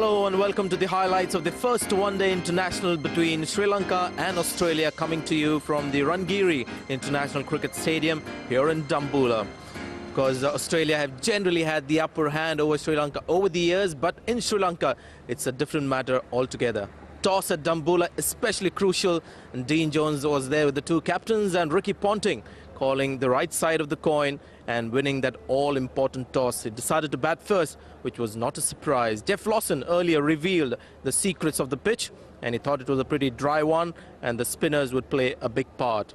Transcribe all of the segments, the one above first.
Hello and welcome to the highlights of the first one-day international between Sri Lanka and Australia, coming to you from the Rangiri International Cricket Stadium here in Dambulla. Because Australia have generally had the upper hand over Sri Lanka over the years, but in Sri Lanka it's a different matter altogether. Toss at Dambulla especially crucial, and Dean Jones was there with the two captains and Ricky Ponting calling the right side of the coin and winning that all-important toss. He decided to bat first, which was not a surprise. Jeff Lawson earlier revealed the secrets of the pitch, and he thought it was a pretty dry one and the spinners would play a big part.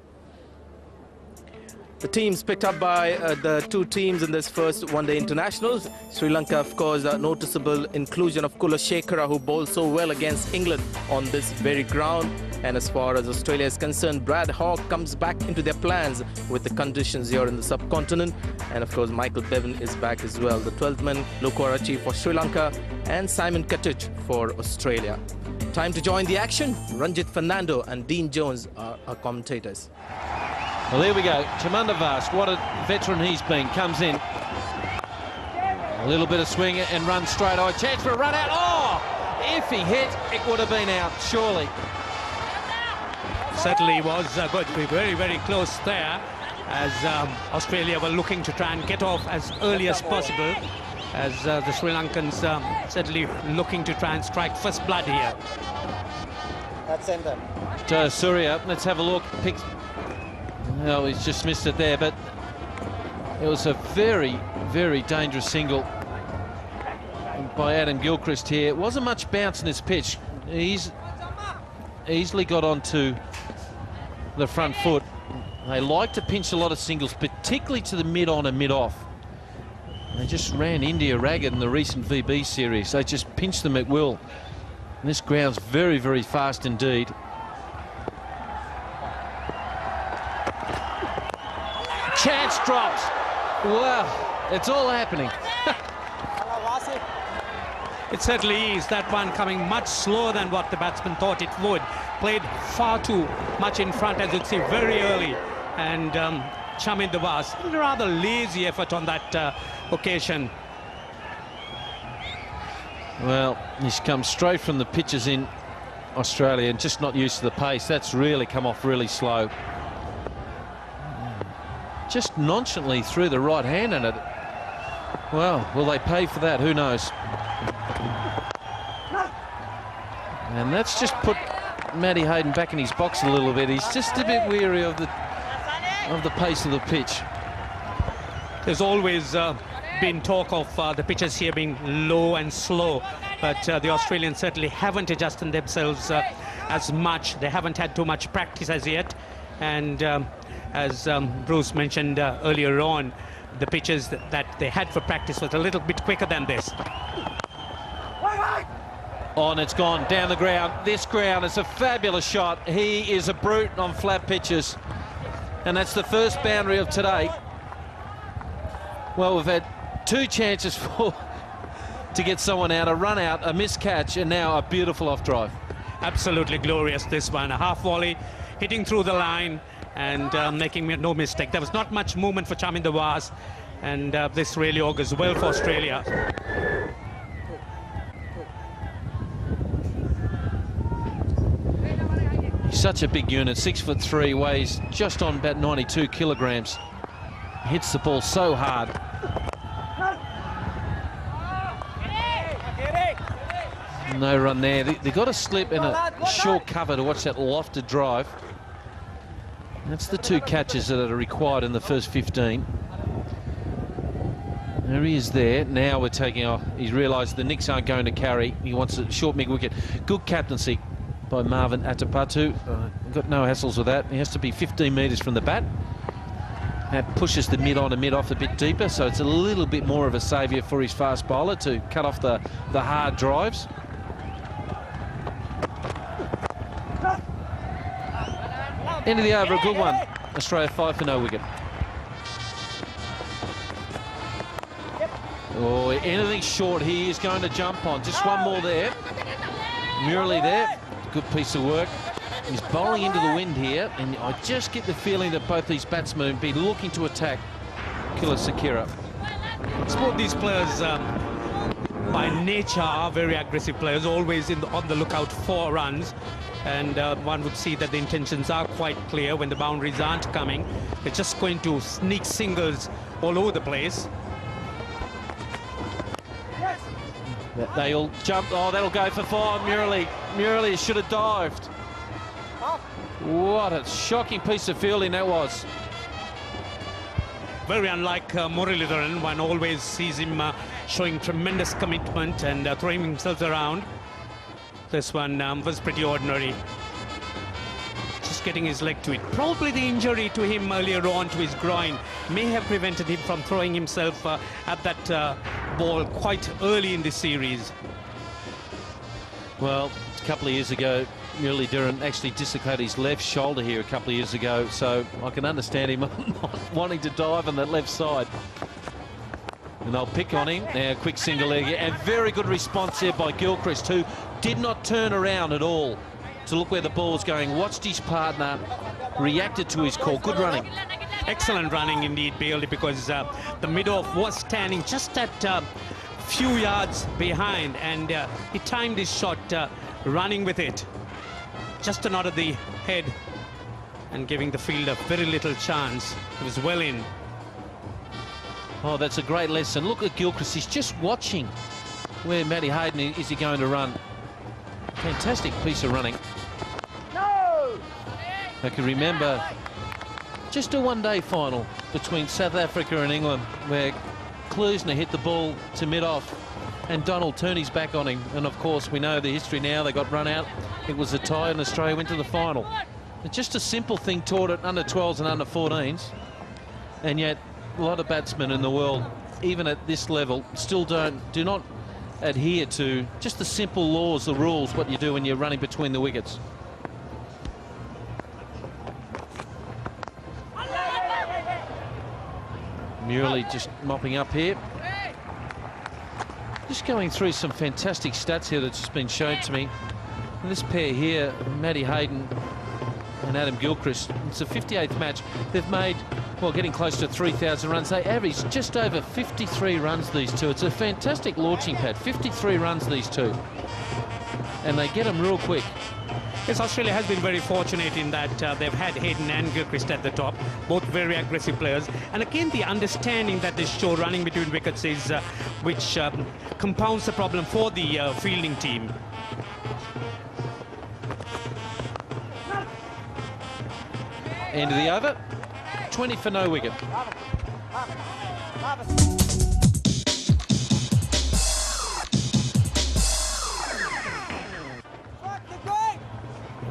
The teams picked up by the two teams in this first one-day internationals. Sri Lanka, of course, a noticeable inclusion of Kulashekara, who bowled so well against England on this very ground. And as far as Australia is concerned, Brad Hawke comes back into their plans with the conditions here in the subcontinent. And of course, Michael Bevan is back as well. The 12th man, Lokorachi for Sri Lanka and Simon Katich for Australia. Time to join the action. Ranjit Fernando and Dean Jones are our commentators. Well, here we go. Chamanda Vas, what a veteran he's been, comes in. A little bit of swing and runs straight. Oh, a chance for a run out. Oh, if he hit, it would have been out, surely. Certainly was going to be very, very close there, as Australia were looking to try and get off as early as possible, as the Sri Lankans certainly looking to try and strike first blood here. At centre. Surya, let's have a look. Oh, he's just missed it there, but it was a very, very dangerous single by Adam Gilchrist here. It wasn't much bounce in his pitch. He's easily got onto the front foot. They like to pinch a lot of singles, particularly to the mid-on and mid-off. They just ran India ragged in the recent VB series. They just pinched them at will. And this ground's very, very fast indeed. Chance drops. Wow, it's all happening. It certainly is. That one coming much slower than what the batsman thought it would. Played far too much in front, as you'd see, very early. And Chamanda Vas, a rather lazy effort on that occasion. Well, he's come straight from the pitches in Australia and just not used to the pace. That's really come off really slow. Just nonchalantly threw the right hand at it. Well, will they pay for that? Who knows? And that's just put Matty Hayden back in his box a little bit. He's just a bit weary of the pace of the pitch. There's always been talk of the pitches here being low and slow, but the Australians certainly haven't adjusted themselves as much. They haven't had too much practice as yet, and as Bruce mentioned earlier on, the pitches that they had for practice was a little bit quicker than this. On, it's gone down the ground. This ground is a fabulous shot. He is a brute on flat pitches, and that's the first boundary of today. Well, we've had two chances to get someone out, a run out, a missed catch, and now a beautiful off drive. Absolutely glorious, this one. A half volley, hitting through the line, and making no mistake. There was not much movement for Chamanda Vas, and this really augurs well for Australia. He's such a big unit, 6'3", weighs just on about 92 kilograms. Hits the ball so hard. No run there. They've got a slip and a short cover to watch that lofted drive. That's the two catches that are required in the first 15. There he is there. Now we're taking off. He's realised the Knicks aren't going to carry. He wants a short mid-wicket. Good captaincy by Marvin Atapatu. Got no hassles with that. He has to be 15 metres from the bat. That pushes the mid-on and mid-off a bit deeper, so it's a little bit more of a saviour for his fast bowler to cut off the hard drives. End of the over, a good one. Australia 5 for no wicket. Oh, anything short he is going to jump on. Just one more there. Murali there. Good piece of work. He's bowling into the wind here, and I just get the feeling that both these batsmen will be looking to attack Kulashekara. Both these players by nature are very aggressive players, always on the lookout for runs. And one would see that the intentions are quite clear when the boundaries aren't coming. They're just going to sneak singles all over the place. They'll jump. Oh, that'll go for 5. Murali should have dived. What a shocking piece of fielding that was. Very unlike Muralidharan. One always sees him showing tremendous commitment and throwing himself around. This one was pretty ordinary. Just getting his leg to it. Probably the injury to him earlier on to his groin may have prevented him from throwing himself at that ball quite early in the series. Well, a couple of years ago, Muralidharan actually dislocated his left shoulder here a couple of years ago, so I can understand him not wanting to dive on that left side. And they'll pick on him. Now, quick single leg, and very good response there by Gilchrist, who did not turn around at all to look where the ball was going. Watched his partner, reacted to his call. Good running. Excellent running indeed, Bailey, because the mid-off was standing just at few yards behind, and he timed his shot, running with it. Just a nod of the head and giving the fielder very little chance. It was well in. Oh, that's a great lesson. Look at Gilchrist. He's just watching where Matty Hayden is he going to run. Fantastic piece of running. No! I can remember just a one-day final between South Africa and England where Klusener hit the ball to mid-off and Donald turned his back on him. And, of course, we know the history now. They got run out. It was a tie and Australia went to the final. It's just a simple thing taught at under-12s and under-14s. And yet a lot of batsmen in the world, even at this level, still do not adhere to just the simple laws, the rules, what you do when you're running between the wickets. Murali just mopping up here. Just going through some fantastic stats here that's just been shown to me. And this pair here, Matty Hayden and Adam Gilchrist, it's the 58th match. They've made, well, getting close to 3,000 runs. They average just over 53 runs, these two. It's a fantastic launching pad. 53 runs, these two. And they get them real quick. Yes, Australia has been very fortunate in that they've had Hayden and Gilchrist at the top, both very aggressive players. And again, the understanding that they show running between wickets is which compounds the problem for the fielding team. End of the over. 20 for no wicket.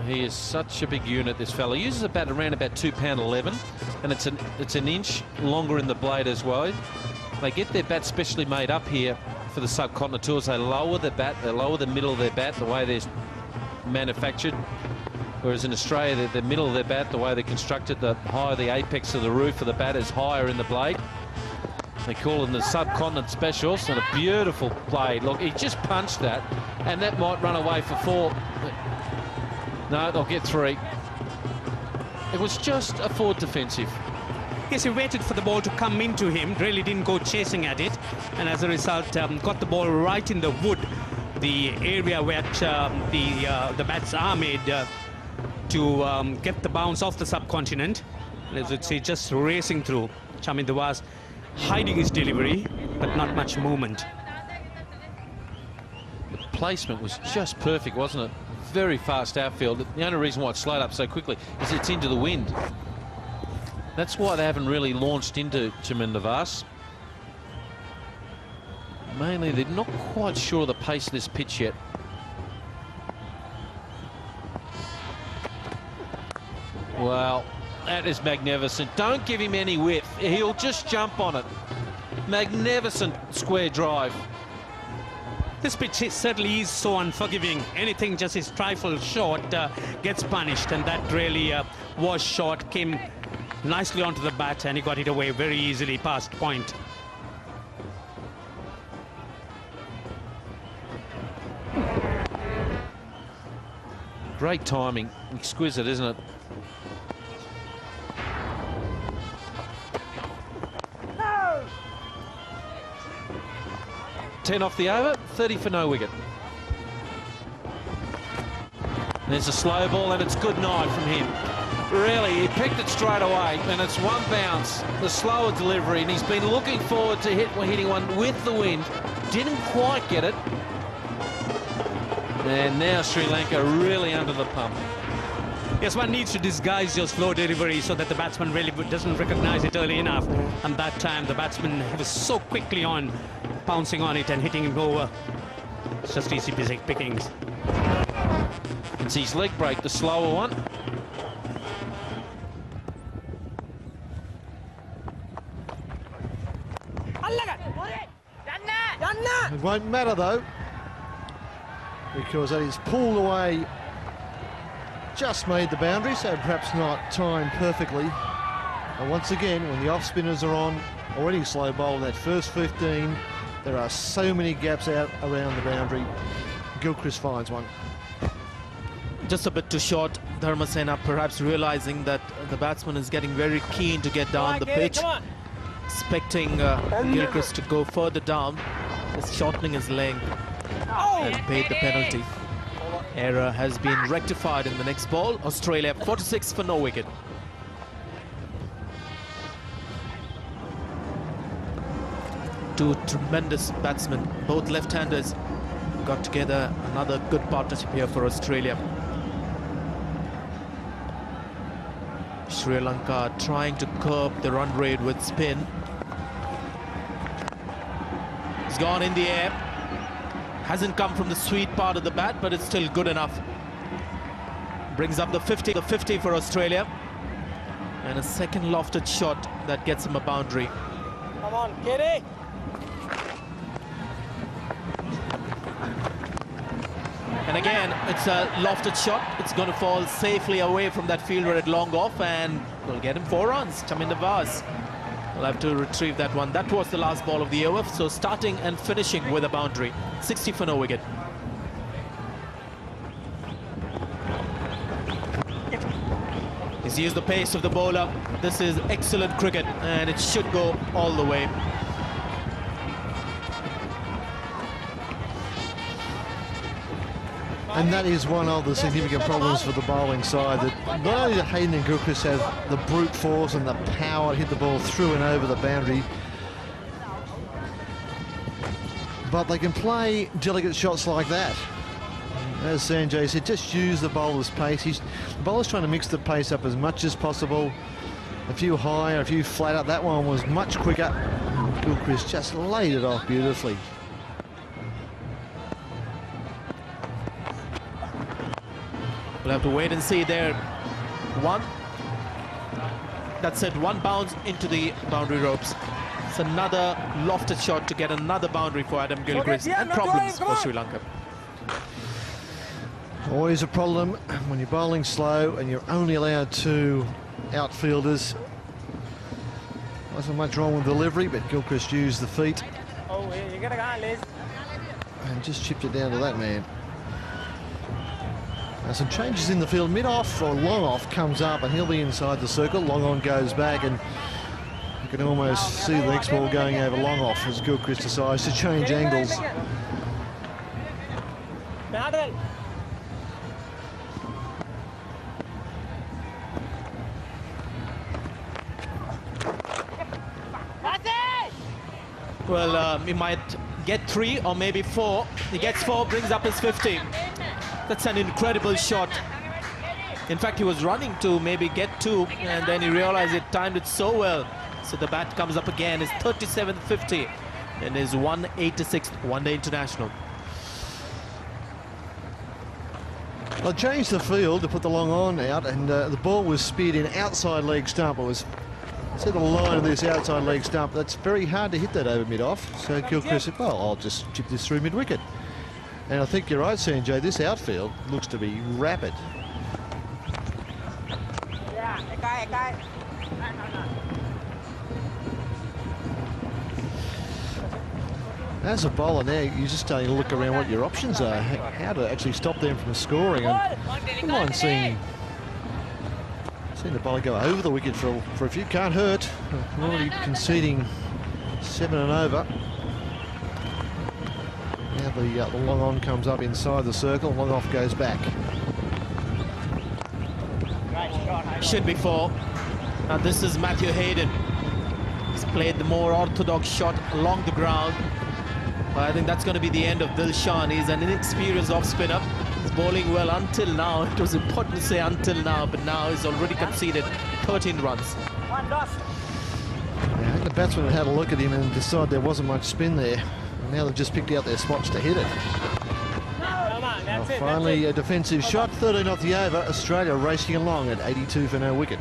He is such a big unit, this fella. He uses a bat around about £2.11, and it's an inch longer in the blade as well. They get their bat specially made up here for the subcontinent tours. They lower the bat, they lower the middle of their bat, the way they're manufactured. Whereas in Australia, the middle of their bat, the way they're constructed, the higher the apex of the roof of the bat is higher in the blade. They call them the subcontinent specials, and a beautiful blade. Look, he just punched that, and that might run away for 4. No, they'll get 3. It was just a forward defensive. Yes, he waited for the ball to come into him, really didn't go chasing at it, and as a result got the ball right in the wood, the area where the bats are made to get the bounce off the subcontinent. And as you'd see, just racing through. Chaminda was hiding his delivery, but not much movement. The placement was just perfect, wasn't it? Very fast outfield. The only reason why it slowed up so quickly is it's into the wind. That's why they haven't really launched into Chaminda Vas. Mainly, they're not quite sure of the pace of this pitch yet. Well, that is magnificent. Don't give him any width. He'll just jump on it. Magnificent square drive. This pitch certainly is so unforgiving. Anything just is trifle short gets punished, and that really was short, came nicely onto the bat, and he got it away very easily past point. Great timing. Exquisite, isn't it? 10 off the over, 30 for no wicket. There's a slow ball, and it's good night from him. Really, he picked it straight away, and it's one bounce, the slower delivery, and he's been looking forward to hitting one with the wind. Didn't quite get it. And now Sri Lanka really under the pump. Yes, one needs to disguise your slow delivery so that the batsman really doesn't recognize it early enough. And that time, the batsman was so quickly on, pouncing on it and hitting him over. It's just easy pickings. It's his leg break, the slower one. It won't matter though, because that is pulled away, just made the boundary, so perhaps not timed perfectly. And once again, when the off spinners are on, already slow bowl in that first 15, there are so many gaps out around the boundary. Gilchrist finds one. Just a bit too short. Dharmasena perhaps realizing that the batsman is getting very keen to get down the pitch, expecting Gilchrist to go further down. Just shortening his length and paid the penalty. Error has been rectified in the next ball. Australia 46 for no wicket. Two tremendous batsmen, both left-handers, got together. Another good partnership here for Australia. Sri Lanka trying to curb the run rate with spin. It's gone in the air. Hasn't come from the sweet part of the bat, but it's still good enough. Brings up the 50 for Australia. And a second lofted shot that gets him a boundary. Come on, Kitty. And again, it's a lofted shot. It's going to fall safely away from that fielder at long off, and will get him 4 runs. Chaminda Vas will have to retrieve that one. That was the last ball of the over, so starting and finishing with a boundary. 60 for no wicket. He's used the pace of the bowler. This is excellent cricket, and it should go all the way. And that is one of the significant problems for the bowling side, that not only do Hayden and Gilchrist have the brute force and the power to hit the ball through and over the boundary, but they can play delicate shots like that. As Sanjay said, just use the bowler's pace. The bowler's trying to mix the pace up as much as possible. A few higher, a few flatter. That one was much quicker. Gilchrist just laid it off beautifully. We'll have to wait and see there. One. That's it, one bounce into the boundary ropes. It's another lofted shot to get another boundary for Adam Gilchrist, and problems for Sri Lanka. Always a problem when you're bowling slow and you're only allowed 2 outfielders. Wasn't much wrong with delivery, but Gilchrist used the feet and just chipped it down to that man. Now some changes in the field. Mid-off or long-off comes up and he'll be inside the circle. Long-on goes back, and you can almost see the next ball going over long-off as Gilchrist decides to change angles. Well, he might get 3 or maybe 4. He gets 4, brings up his 50. That's an incredible shot. In fact, he was running to maybe get 2, and then he realized it timed it so well. So the bat comes up again. His 37th 50 in his 186th one-day international. Well, changed the field to put the long on out, and the ball was speared in outside leg stump. It was, see the line of this outside leg stump. That's very hard to hit that over mid-off. So Gilchrist said, well, I'll just chip this through mid-wicket. And I think you're right, Sanjay, this outfield looks to be rapid. As a bowler now, you're just starting to look around what your options are, how to actually stop them from scoring. And I'm seeing the bowler go over the wicket for a few. Can't hurt. Already conceding 7 and over. The long on comes up inside the circle, long off goes back. Should be 4. Now this is Matthew Hayden. He's played the more orthodox shot along the ground. But I think that's going to be the end of Dilshan. He's an inexperienced off-spinner. He's bowling well until now. It was important to say until now, but now he's already conceded 13 runs. Yeah, I think the batsman had a look at him and decided there wasn't much spin there. And now they've just picked out their spots to hit it. Now finally, a defensive shot, 13 off the over. Australia racing along at 82 for no wicket.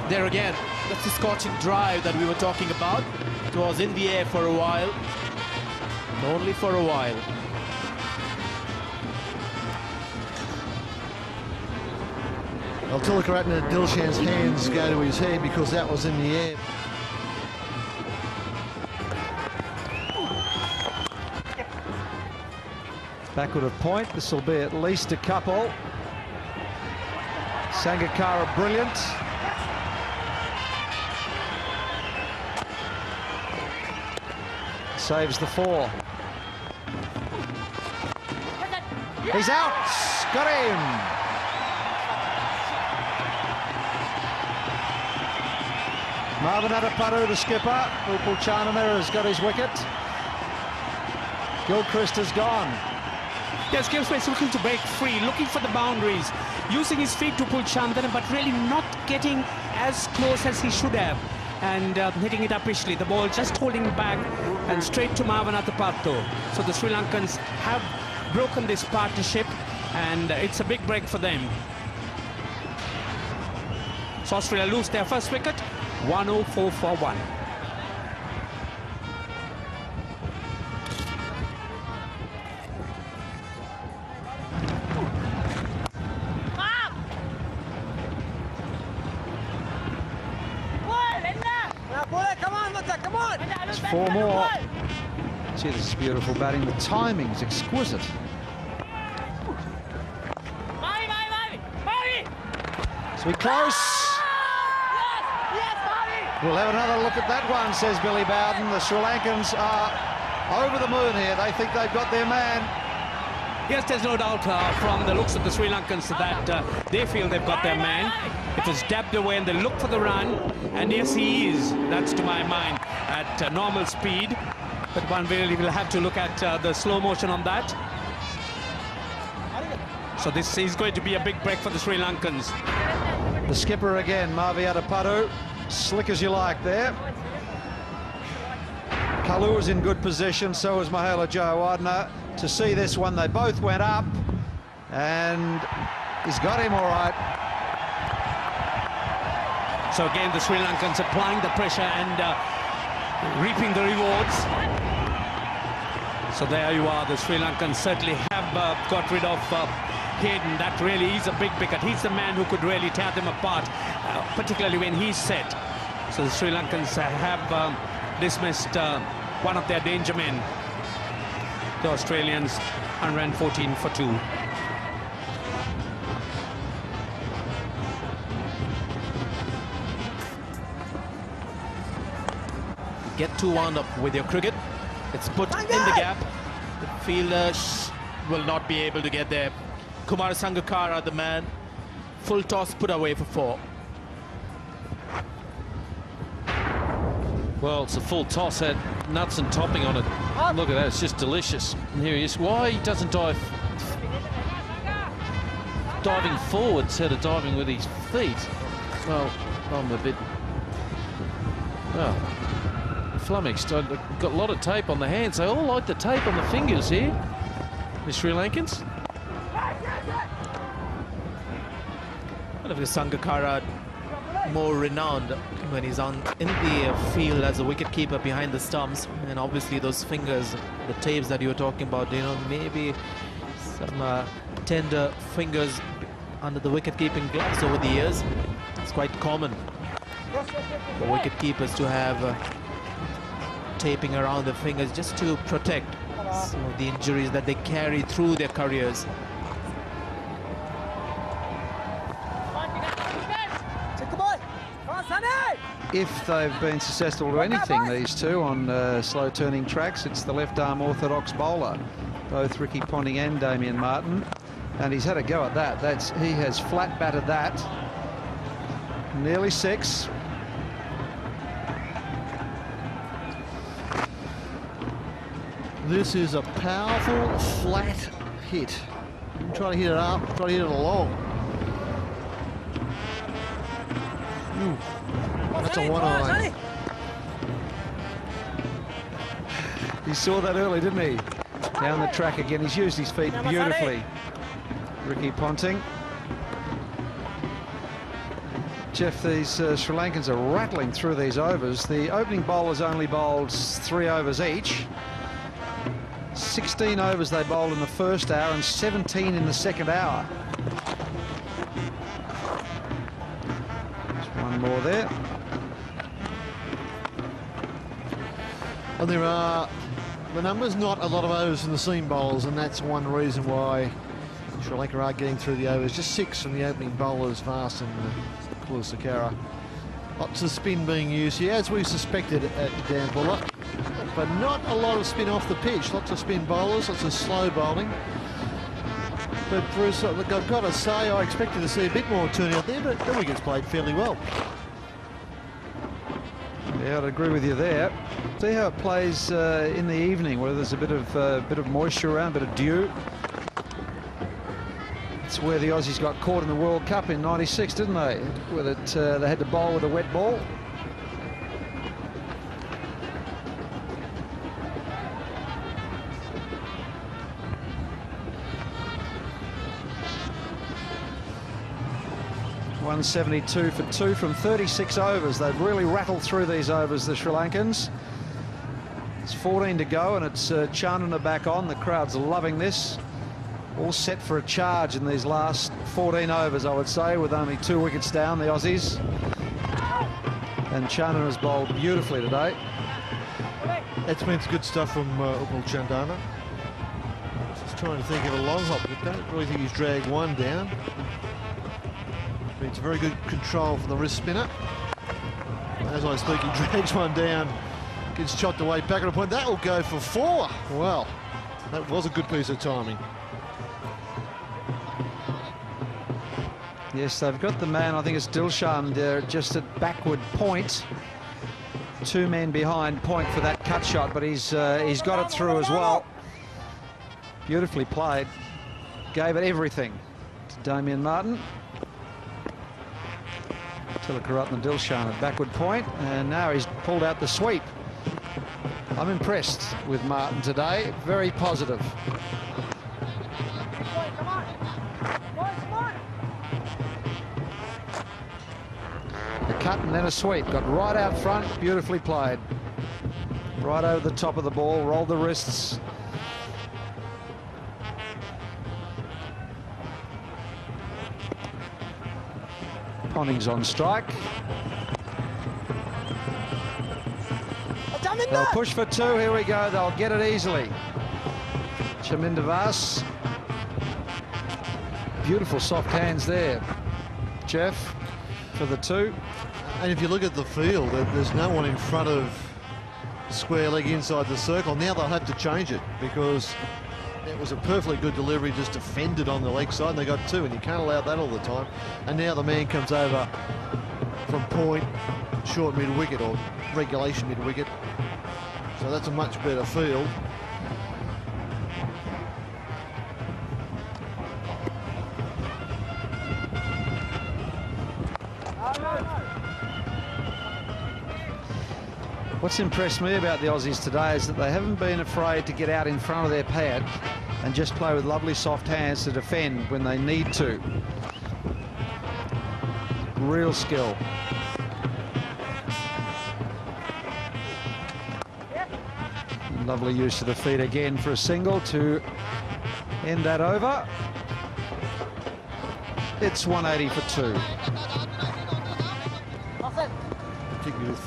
There again, that's the scorching drive that we were talking about. It was in the air for a while, but only for a while. Well, Tilakaratne Dilshan's hands go to his head because that was in the air. Backward of point, this will be at least a couple. Sangakkara brilliant. Saves the 4. He's out! Got him! Marvin Adapadu, the skipper. Upul Chanamira has got his wicket. Gilchrist has gone. Yes, Gilchrist is looking to break free, looking for the boundaries, using his feet to pull Chandana, but really not getting as close as he should have. And hitting it upishly, the ball just holding back and straight to Marvin Adapadu. So the Sri Lankans have broken this partnership, and it's a big break for them. So Australia lose their first wicket, 104 for 1. It's 4 more. See, this is beautiful batting. The timing's exquisite. So we close. We'll have another look at that one, says Billy Bowden. The Sri Lankans are over the moon here. They think they've got their man. Yes, there's no doubt from the looks of the Sri Lankans that they feel they've got their man. It was dabbed away and they look for the run. And yes, he is. That's to my mind at normal speed. But one really will have to look at the slow motion on that. So this is going to be a big break for the Sri Lankans. The skipper again, Marvi Adapadu. Slick as you like there. Kalu is in good position, so is Mahela Jayawardene. To see this one, they both went up, and he's got him all right. So again, the Sri Lankans applying the pressure and reaping the rewards. So there you are, the Sri Lankans certainly have got rid of Hayden. That really is a big wicket. He's the man who could really tear them apart, particularly when he's set. So the Sri Lankans have dismissed one of their danger men. The Australians 114 for 2. Get too wound up with your cricket. It's put in the gap. The fielder will not be able to get there. Kumar Sangakkara, the man. Full toss put away for 4. Well, it's a full toss, had nuts and topping on it. Look at that, it's just delicious. And here he is. Why he doesn't diving forward instead of diving with his feet? Well, I'm a bit, well, flummoxed. I've got a lot of tape on the hands. They all like the tape on the fingers here, the Sri Lankans. One of the Sangakkara more renowned when he's in the field as a wicket-keeper behind the stumps, and obviously those fingers, the tapes that you were talking about, you know, maybe some tender fingers under the wicket-keeping gloves over the years. It's quite common for wicket-keepers to have taping around their fingers just to protect some of the injuries that they carry through their careers. if they've been successful to anything, these two, on slow turning tracks, it's the left arm orthodox bowler, both Ricky Ponting and Damien Martin, and he's had a go at that. He has flat batted that. Nearly 6. This is a powerful flat hit. Try to hit it up, try to hit it along. Ooh, that's a one-eye. He saw that early, didn't he? Down the track again. He's used his feet beautifully, Ricky Ponting. Jeff, these Sri Lankans are rattling through these overs. The opening bowlers only bowled 3 overs each. 16 overs they bowled in the first hour and 17 in the second hour. There's one more there. And there are the numbers, not a lot of overs from the seam bowlers, and that's one reason why Sri Lanka are getting through the overs. Just 6 from the opening bowlers, Vast and Kulasakara. Lots of spin being used here, as we suspected at Dambulla, but not a lot of spin off the pitch. Lots of spin bowlers, lots of slow bowling. But Bruce, look, I've got to say, I expected to see a bit more turnout there, but the wickets played fairly well. Yeah, I'd agree with you there. See how it plays in the evening, where there's a bit of moisture around, a bit of dew. It's where the Aussies got caught in the World Cup in '96, didn't they? With it, they had to bowl with a wet ball. .172 for 2 from 36 overs. They've really rattled through these overs, the Sri Lankans. It's 14 to go, and it's Chandana back on. The crowd's loving this. All set for a charge in these last 14 overs, I would say, with only 2 wickets down, the Aussies. And Chandana's bowled beautifully today. That's meant good stuff from Upal Chandana. Just trying to think of a long hop, but don't really think he's dragged one down. It's very good control from the wrist spinner. As I speak, he drags one down, gets chopped away back at a point. That will go for 4. Well, that was a good piece of timing. Yes, they've got the man, I think it's Dilshan there, just at backward point. 2 men behind point for that cut shot, but he's got it through as well. Beautifully played. Gave it everything to Damien Martin. Tilakaratne Dilshan at backward point, and now he's pulled out the sweep. I'm impressed with Martin today, very positive. A cut and then a sweep, got right out front, beautifully played. Right over the top of the ball, rolled the wrists. Ponting's on strike. They'll push for 2. Here we go. They'll get it easily. Chaminda Vas. Beautiful soft hands there, Jeff, for the 2. And if you look at the field, there's no one in front of square leg inside the circle. Now they'll have to change it, because it was a perfectly good delivery, just defended on the leg side, and they got 2, and you can't allow that all the time. And now the man comes over from point, short mid-wicket, or regulation mid-wicket. So that's a much better field. What's impressed me about the Aussies today is that they haven't been afraid to get out in front of their pad and just play with lovely soft hands to defend when they need to. Real skill. Lovely use of the feet again for a single to end that over. It's 180 for 2. Particularly with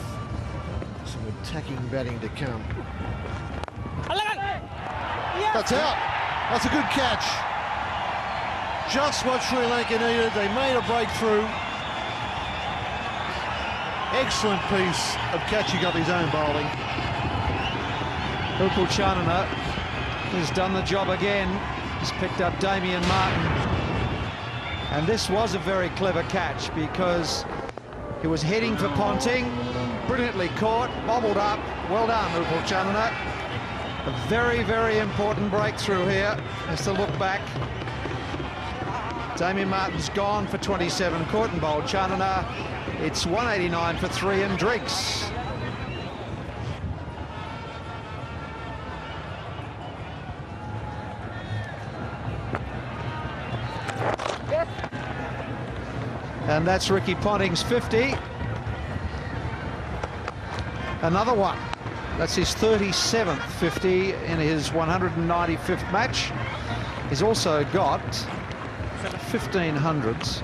some attacking batting to come. That's out. That's a good catch. Just what Sri Lanka needed. They made a breakthrough. Excellent piece of catching up his own bowling. Upal Chanana has done the job again. He's picked up Damien Martin. And this was a very clever catch because he was heading for Ponting, brilliantly caught, bobbled up. Well done, Upal Chanana. A very, very important breakthrough here. Has to look back. Damien Martin's gone for 27, caught and bowled Chanana. It's 189 for 3 and Driggs. And that's Ricky Ponting's 50. Another one. That's his 37th 50 in his 195th match. He's also got 1500s,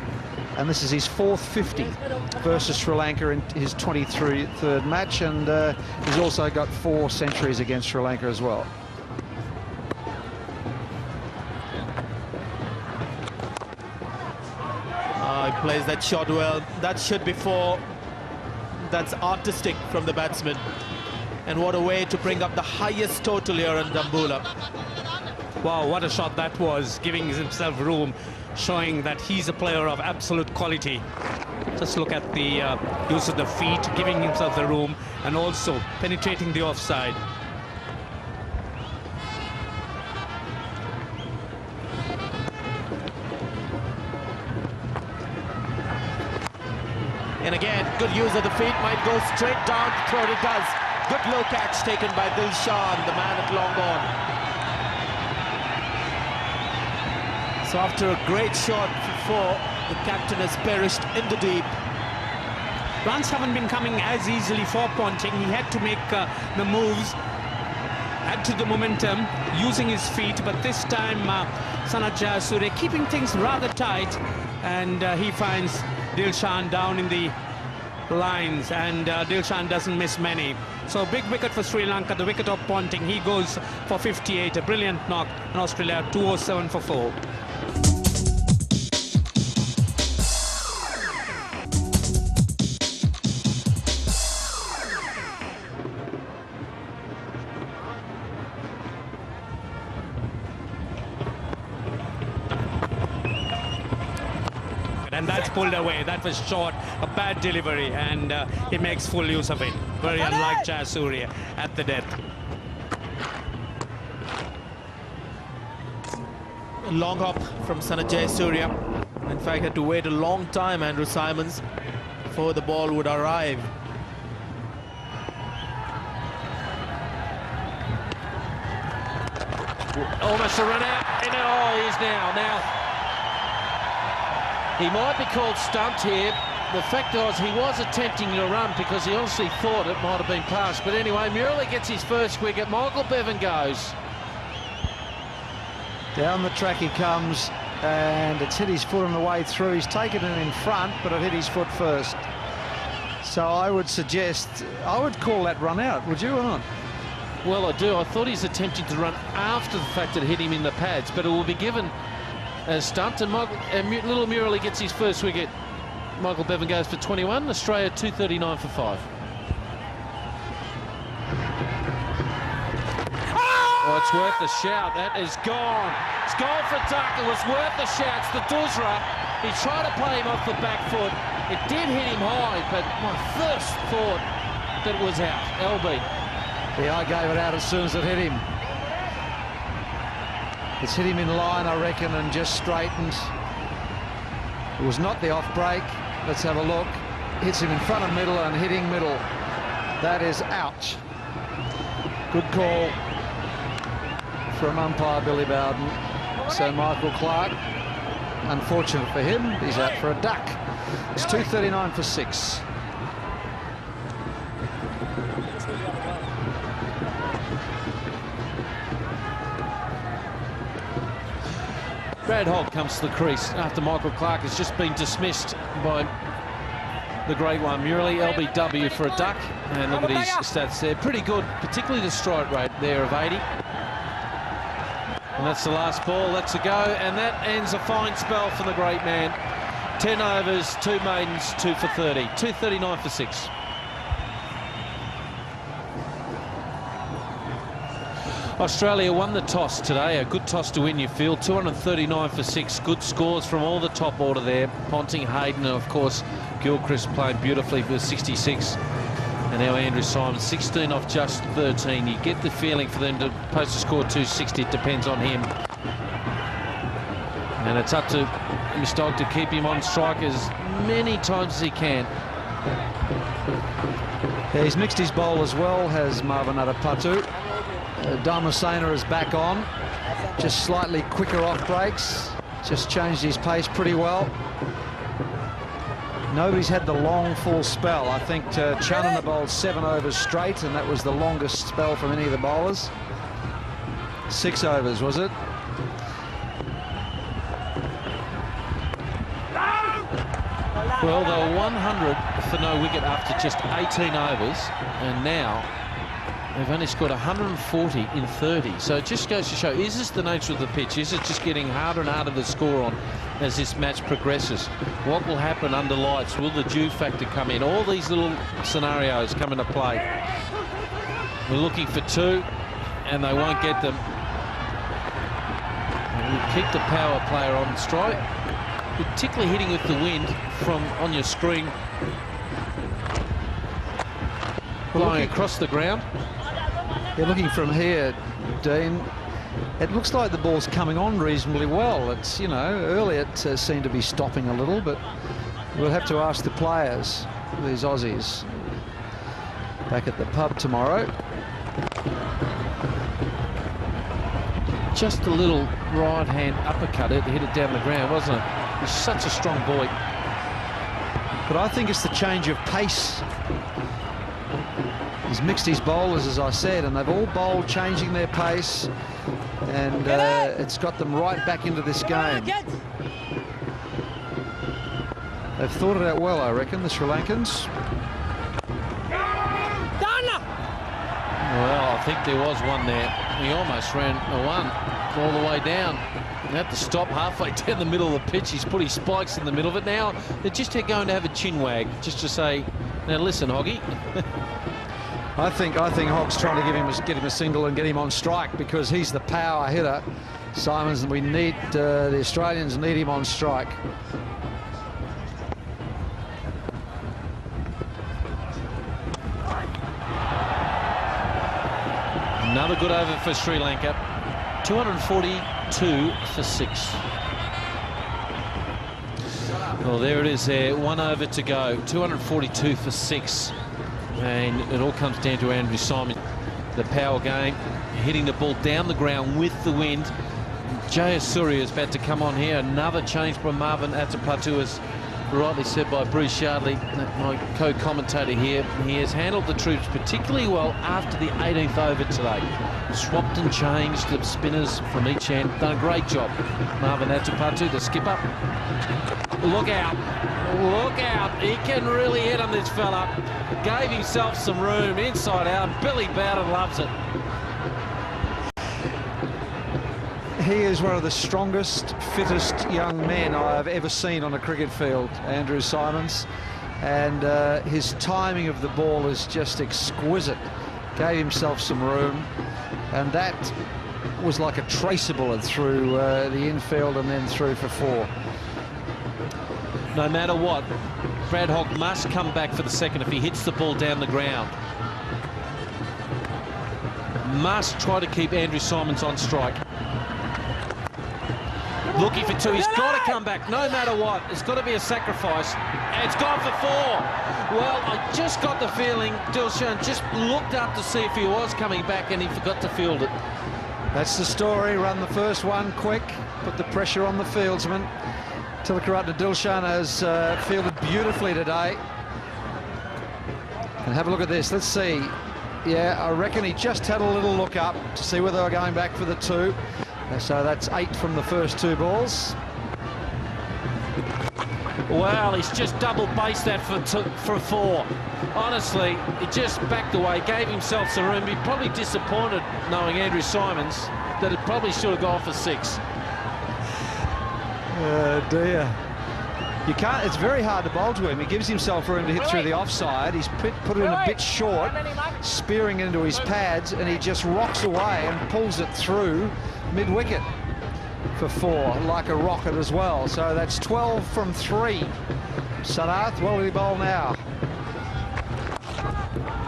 and this is his 4th 50 versus Sri Lanka in his 23rd match, and he's also got 4 centuries against Sri Lanka as well. He plays that shot well. That should be 4. That's artistic from the batsman. And what a way to bring up the highest total here in Dambulla. Wow, what a shot that was, giving himself room, showing that he's a player of absolute quality. Just look at the use of the feet, giving himself the room, and also penetrating the offside. And again, good use of the feet, might go straight down the throat. It does. Good low catch taken by Dilshan, the man at long on. So after a great shot for 4, the captain has perished in the deep. Runs haven't been coming as easily for Ponting. He had to make the moves, add to the momentum, using his feet, but this time Sanath Jayasuriya keeping things rather tight, and he finds Dilshan down in the lines, and Dilshan doesn't miss many. So big wicket for Sri Lanka, the wicket of Ponting. He goes for 58, a brilliant knock, and Australia 207 for 4. And that's pulled away. That was short, a bad delivery, and he makes full use of it. Very unlike Jayasuriya at the death. A long hop from Sanath Jayasuriya. In fact, had to wait a long time, Andrew Simons, before the ball would arrive. Almost a run out. And oh, he is now. He might be called stumped here. The fact was he was attempting to run because he obviously thought it might have been passed. But anyway, Murali gets his first wicket. Michael Bevan goes. Down the track he comes, and it's hit his foot on the way through. He's taken it in front, but it hit his foot first. So I would suggest, I would call that run out, would you or not? Well, I do. I thought he's attempting to run after the fact that it hit him in the pads, but it will be given as stumped, and little Murali gets his first wicket. Michael Bevan goes for 21, Australia 239 for 5. Oh, it's worth the shout. That is gone. It's gone for duck. It was worth the shout. It's the Duzra. He tried to play him off the back foot. It did hit him high, but my first thought that it was out. LB. Yeah, I gave it out as soon as it hit him. It's hit him in line, I reckon, and just straightened. It was not the off break. Let's have a look. Hits him in front of middle and hitting middle. That is out. Good call from umpire Billy Bowden. So Michael Clark, unfortunate for him, he's out for a duck. It's 239 for 6. Brad Holt comes to the crease after Michael Clark has just been dismissed by the great one, Murali. LBW for a duck. And look at his stats there. Pretty good, particularly the strike rate there of 80. And that's the last ball. That's a go. And that ends a fine spell for the great man. 10 overs, 2 maidens, 2 for 30. 239 for 6. Australia won the toss today, a good toss to win, you feel. 239 for 6, good scores from all the top order there. Ponting, Hayden, and of course Gilchrist playing beautifully for 66. And now Andrew Symonds, 16 off just 13. You get the feeling for them to post a score 260, it depends on him. And it's up to Mistog to keep him on strike as many times as he can. Yeah, he's mixed his bowl as well, has Marvin Atapatu. Damasena is back on, just slightly quicker off breaks, just changed his pace pretty well. Nobody's had the long full spell. I think Chandler bowled 7 overs straight, and that was the longest spell from any of the bowlers. 6 overs, was it? Well, they were 100 for no wicket after just 18 overs, and now they've only scored 140 in 30. So it just goes to show, is this the nature of the pitch? Is it just getting harder and harder to score on as this match progresses? What will happen under lights? Will the dew factor come in? All these little scenarios come into play. We're looking for 2, and they won't get them. And we'll keep the power player on strike, particularly hitting with the wind from on your screen, blowing across the ground. Yeah, looking from here, Dean, it looks like the ball's coming on reasonably well. It's, you know, earlier it seemed to be stopping a little, but we'll have to ask the players, these Aussies, back at the pub tomorrow. Just a little right hand uppercut, it hit it down the ground, wasn't it? He's such a strong boy. But I think it's the change of pace. He's mixed his bowlers, as I said, and they've all bowled changing their pace, and it's got them right back into this game. They've thought it out well, I reckon, the Sri Lankans. Well, I think there was one there. He almost ran a 1 all the way down. He had to stop halfway down the middle of the pitch. He's put his spikes in the middle of it. Now they're just going to have a chin wag, just to say, now listen, Hoggy. I think Hogg's trying to get him a single and get him on strike, because he's the power hitter, Symonds, and we need the Australians need him on strike. Another good over for Sri Lanka. 242 for 6. Well, there it is there. 1 over to go. 242 for 6. And it all comes down to Andrew Symonds. The power game, hitting the ball down the ground with the wind. Jay Surya is about to come on here. Another change from Marvin Atapatu, as rightly said by Bruce Yardley, my co-commentator here. He has handled the troops particularly well after the 18th over today. Swapped and changed the spinners from each end. Done a great job. Marvin Atapatu, the skipper. Look out. Look out. He can really hit on this fella. Gave himself some room inside out. Billy Bowden loves it. He is one of the strongest, fittest young men I've ever seen on a cricket field, Andrew Symonds, and his timing of the ball is just exquisite. Gave himself some room, and that was like a traceable and through the infield and then through for 4. No matter what, Brad Hogg must come back for the second if he hits the ball down the ground. Must try to keep Andrew Symonds on strike. Looking for 2. He's got to come back no matter what. It's got to be a sacrifice. And it's gone for 4. Well, I just got the feeling Dilshan just looked up to see if he was coming back, and he forgot to field it. That's the story. Run the first one quick. Put the pressure on the fieldsman. Tilakaratne Dilshan has fielded beautifully today. And have a look at this. Let's see. Yeah, I reckon he just had a little look up to see whether they were going back for the 2. So that's 8 from the first 2 balls. Well, he's just double based that for 4. Honestly, he just backed away, gave himself some room. He's probably disappointed, knowing Andrew Symonds, that it probably should have gone for 6. Dear. You can't, it's very hard to bowl to him. He gives himself room to hit through the offside. He's put it in a bit short, spearing into his pads, and he just rocks away and pulls it through mid-wicket for 4, like a rocket as well. So that's 12 from 3. Sanath, well, will he bowl now?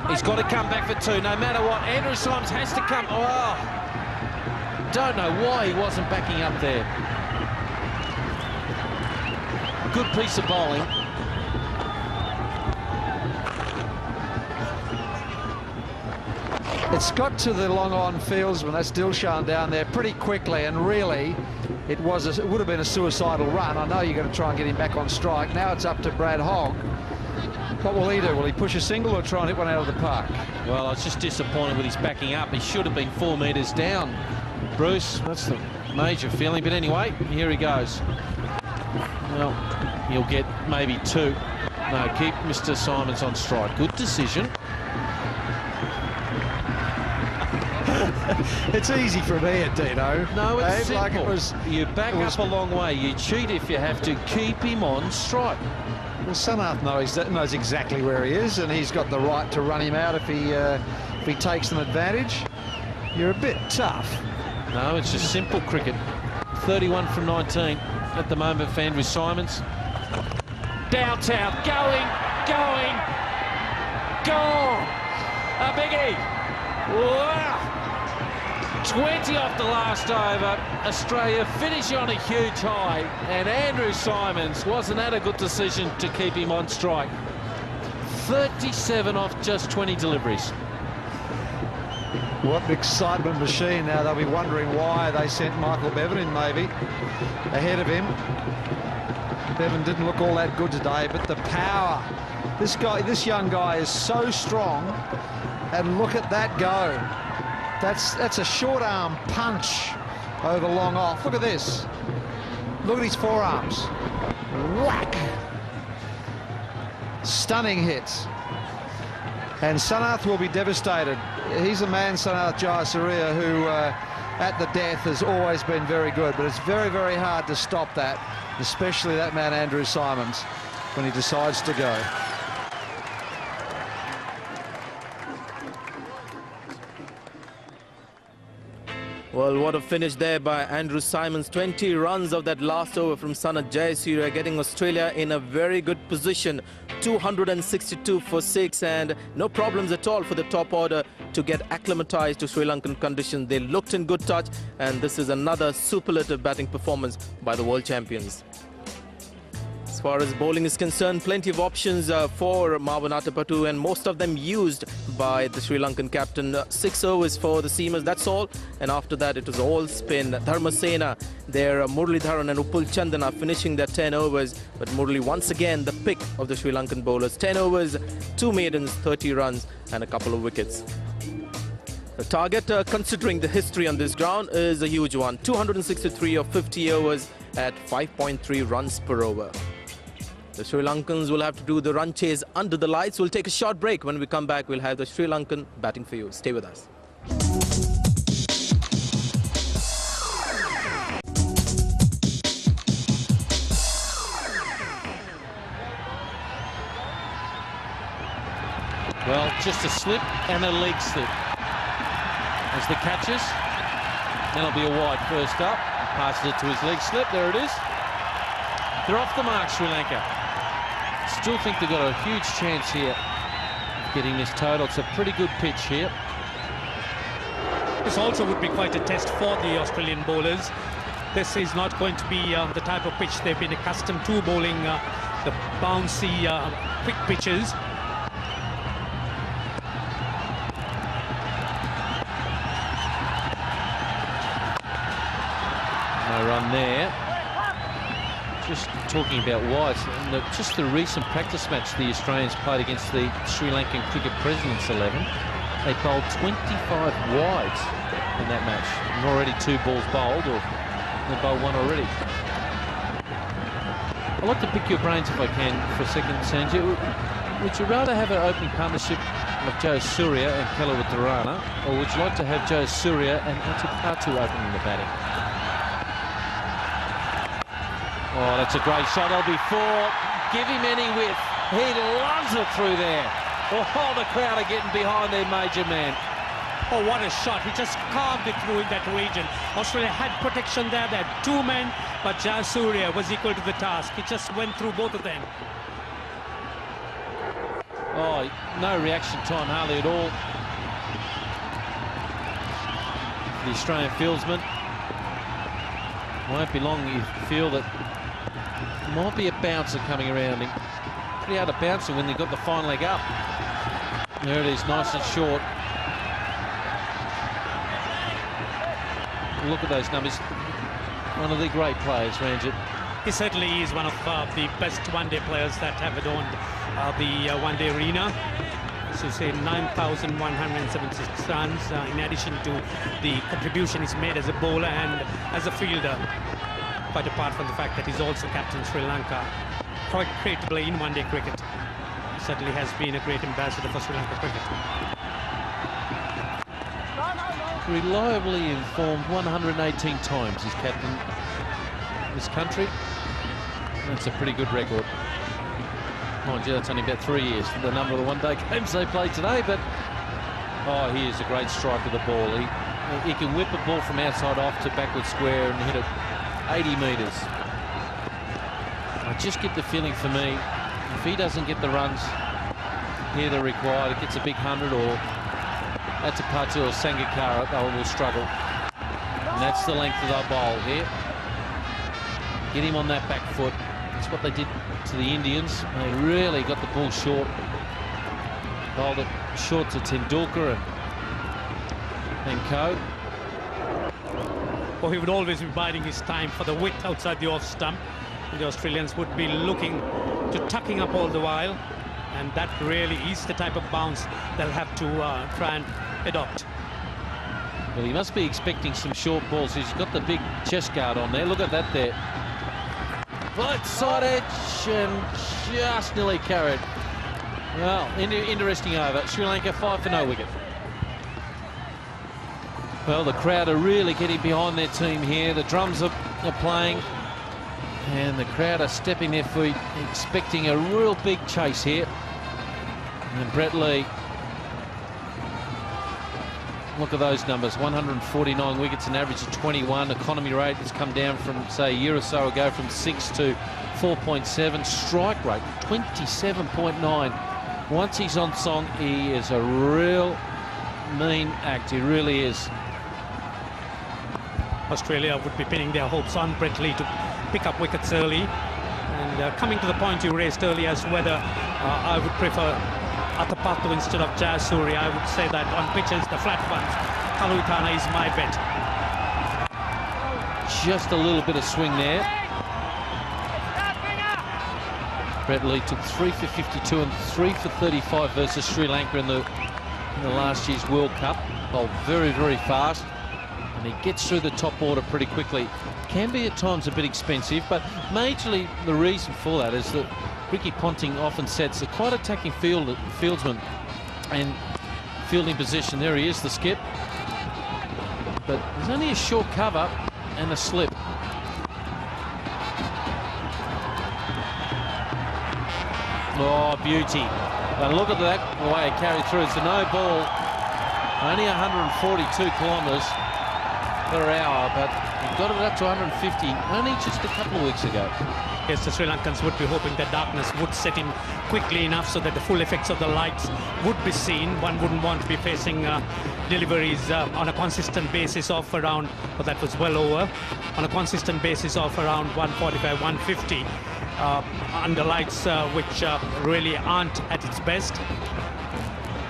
He's got to come back for 2, no matter what. Andrew Symonds has to come. Oh, don't know why he wasn't backing up there. Good piece of bowling. It's got to the long-on fieldsman, that's Dilshan down there, pretty quickly, and really, it would have been a suicidal run. I know you've got to try and get him back on strike. Now it's up to Brad Hogg. What will he do? Will he push a single or try and hit one out of the park? Well, I was just disappointed with his backing up. He should have been 4 metres down, Bruce. That's the major feeling. But anyway, here he goes. Well, he'll get maybe 2. No, keep Mr. Symonds on strike. Good decision. It's easy from here, Dino. No, it's simple. Like it was, you back up a long way. You cheat if you have to. Keep him on strike. Well, Sanath knows exactly where he is, and he's got the right to run him out if he takes an advantage. You're a bit tough. No, it's just simple cricket. 31 from 19 at the moment for Andrew Symonds. Downtown, going, gone. A biggie. Wow. 20 off the last over. Australia finishing on a huge high, and Andrew Symonds, wasn't that a good decision to keep him on strike? 37 off just 20 deliveries. What an excitement machine. Now they'll be wondering why they sent Michael Bevan in, maybe ahead of him. Bevan didn't look all that good today, but the power, this young guy is so strong, and look at that go. That's a short arm punch over long off. Look at this. Look at his forearms. Whack. Stunning hits. And Sanath will be devastated. He's a man, Sanath Jayasuriya, who at the death has always been very good, but it's very, very hard to stop that, especially that man Andrew Symonds, when he decides to go. Well, what a finish there by Andrew Symonds. 20 runs of that last over from Sanath Jayasuriya, getting Australia in a very good position. 262 for 6, and no problems at all for the top order to get acclimatized to Sri Lankan conditions. They looked in good touch, and this is another superlative batting performance by the world champions. As far as bowling is concerned, plenty of options for Marwan Atapattu, and most of them used by the Sri Lankan captain. 6 overs for the seamers, that's all. And after that, it was all spin. Dharmasena, their Muralidharan and Uppul Chandana finishing their 10 overs. But Murali, once again, the pick of the Sri Lankan bowlers. 10 overs, 2 maidens, 30 runs, and a couple of wickets. The target, considering the history on this ground, is a huge one. 263 of 50 overs at 5.3 runs per over. The Sri Lankans will have to do the run chase under the lights. We'll take a short break. When we come back, we'll have the Sri Lankan batting for you. Stay with us. Well, just a slip and a leg slip. As the catches, that'll be a wide first up. Passes it to his leg slip. There it is. They're off the mark, Sri Lanka. Still think they've got a huge chance here of getting this total. It's a pretty good pitch here. This also would be quite a test for the Australian bowlers. This is not going to be the type of pitch they've been accustomed to, bowling the bouncy, quick pitches. No run there. Just talking about wides, and just the recent practice match the Australians played against the Sri Lankan Cricket Presidents 11, they bowled 25 wides in that match, and already 2 balls bowled, or they bowled 1 already. I'd like to pick your brains if I can for a second, Sanjay. Would you rather have an opening partnership of Jayasuriya and Kelawatharana, or would you like to have Jayasuriya and Atapattu opening the batting? Oh, that's a great shot. There'll be 4. Give him any width. He loves it through there. Oh, the crowd are getting behind their major man. Oh, what a shot. He just carved it through in that region. Australia had protection there. They had 2 men, but Jayasuriya was equal to the task. He just went through both of them. Oh, no reaction time hardly at all. The Australian fieldsman. Won't be long you feel that there might be a bouncer coming around him. Pretty hard to bounce him when they've got the fine leg up. There it is, nice and short. Look at those numbers. One of the great players, Ranjit. He certainly is one of the best one-day players that have adorned the one-day arena. So say 9,176 runs in addition to the contribution he's made as a bowler and as a fielder. Quite apart from the fact that he's also captain Sri Lanka quite creatively in one-day cricket. He certainly has been a great ambassador for Sri Lanka cricket. Reliably informed 118 times he's captain this country. That's a pretty good record. Mind you, that's only about 3 years for the number of the one-day games they played today, but oh, he is a great striker of the ball. He can whip a ball from outside off to backward square and hit it 80 metres. I just get the feeling for me, if he doesn't get the runs here that are required, it gets a big 100 or Atapatu or Sangakkara, they will struggle. And that's the length of the bowl here. Get him on that back foot. That's what they did to the Indians. They really got the ball short. Bowled it short to Tendulkar and co. Well, he would always be biding his time for the width outside the off stump. The Australians would be looking to tucking up all the while, and that really is the type of bounce they'll have to try and adopt. Well, he must be expecting some short balls. He's got the big chest guard on there. Look at that there. Right side edge and just nearly carried. Well, interesting over. Sri Lanka 5 for no wicket. Well, the crowd are really getting behind their team here. The drums are playing. And the crowd are stepping their feet, expecting a real big chase here. And Brett Lee. Look at those numbers, 149 wickets, an average of 21. Economy rate has come down from, say, a year or so ago from 6 to 4.7. Strike rate, 27.9. Once he's on song, he is a real mean act. He really is. Australia would be pinning their hopes on Brett Lee to pick up wickets early. And coming to the point you raised earlier as whether I would prefer Atapatu instead of Jayasuriya, I would say that on pitches, the flat ones, Kalutana is my bet. Just a little bit of swing there. Brett Lee took 3 for 52 and 3 for 35 versus Sri Lanka in the last year's World Cup. Bowled very, very fast, and he gets through the top order pretty quickly. Can be at times a bit expensive, but majorly the reason for that is that Ricky Ponting often sets a quite attacking fieldsman and fielding position. There he is, the skip. But there's only a short cover and a slip. Oh, beauty. And look at that, the way it carried through. It's a no ball. Only 142 kilometres per hour, but he got it up to 150 only just a couple of weeks ago. Yes, the Sri Lankans would be hoping that darkness would set in quickly enough so that the full effects of the lights would be seen. One wouldn't want to be facing deliveries on a consistent basis of around, well, that was well over, on a consistent basis of around 145, 150 under lights which really aren't at its best.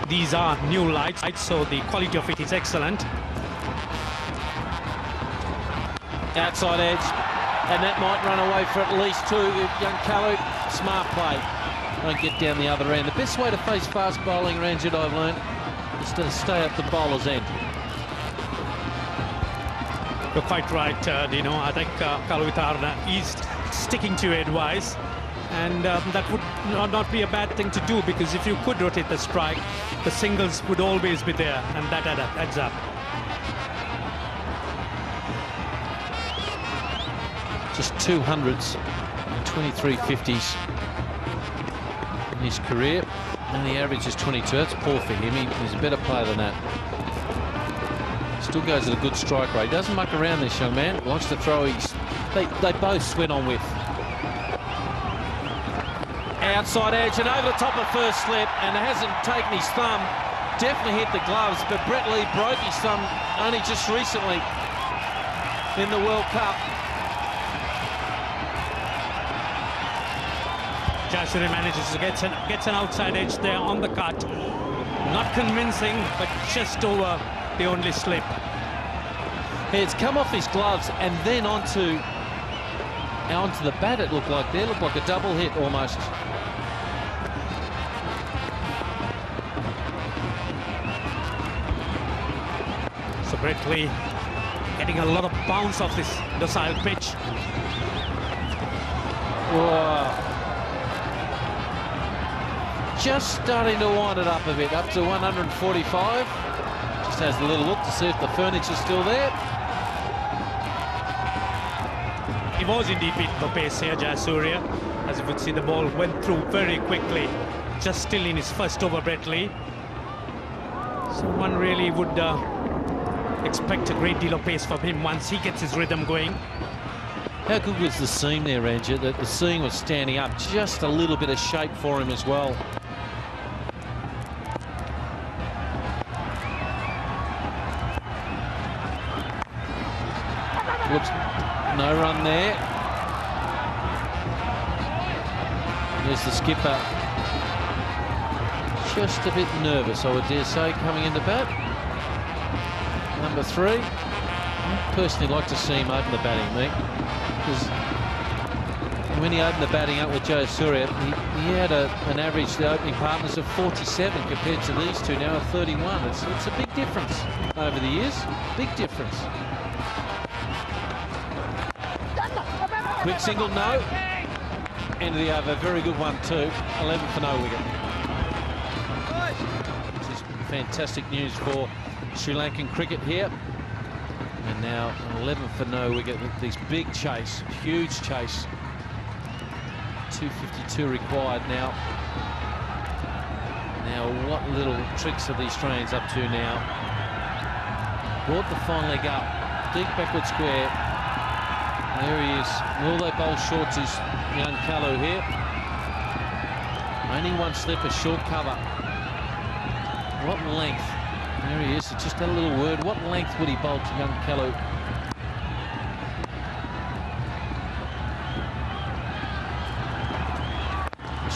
These are new lights, so the quality of it is excellent. Outside edge. And that might run away for at least 2. Young Kalu, smart play. Don't get down the other end. The best way to face fast bowling, Ranjit, I've learned, is to stay at the bowler's end. You're quite right, Dino. I think Kalu is sticking to your advice. And that would not be a bad thing to do, because if you could rotate the strike, the singles would always be there, and that adds up. just 200s and 23 50s in his career, and the average is 22. That's poor for him. He's a better player than that. Still goes at a good strike rate. Doesn't muck around, this young man. Likes to throw. They both sweat on with. Outside edge and over the top of first slip, and hasn't taken his thumb. Definitely hit the gloves, but Brett Lee broke his thumb only just recently in the World Cup. Jayasuriya manages to get an outside edge there on the cut. Not convincing, but just over the only slip. It's come off his gloves and then onto the bat. It looked like there. Looked like a double hit almost. So Brett Lee getting a lot of bounce off this docile pitch. Whoa. Just starting to wind it up a bit, up to 145. Just has a little look to see if the furniture's still there. He was indeed beaten for pace here, Jayasuriya. As you could see, the ball went through very quickly. Just still in his first over, Brett Lee. So one really would expect a great deal of pace from him once he gets his rhythm going. How good was the seam there, Ranger? That the seam was standing up, just a little bit of shape for him as well. Whoops, no run there. There's the skipper. Just a bit nervous, I would dare say, coming into bat. Number 3. I personally like to see him open the batting, mate. Because when he opened the batting up with Jayasuriya, he had an average, the opening partners, of 47 compared to these two now of 31. It's a big difference over the years. Big difference. Quick single, no. End of the over, very good one too. 11 for no wicket. Which is fantastic news for Sri Lankan cricket here. And now an 11 for no wicket with this big chase, huge chase. 252 required now. Now what little tricks are the Australians up to now? Brought the fine leg up, deep backward square. There he is. Will they bowl short to young Kalu here? Only one slip, a short cover. What length? There he is. Just got a little word. What length would he bowl to young Kalu?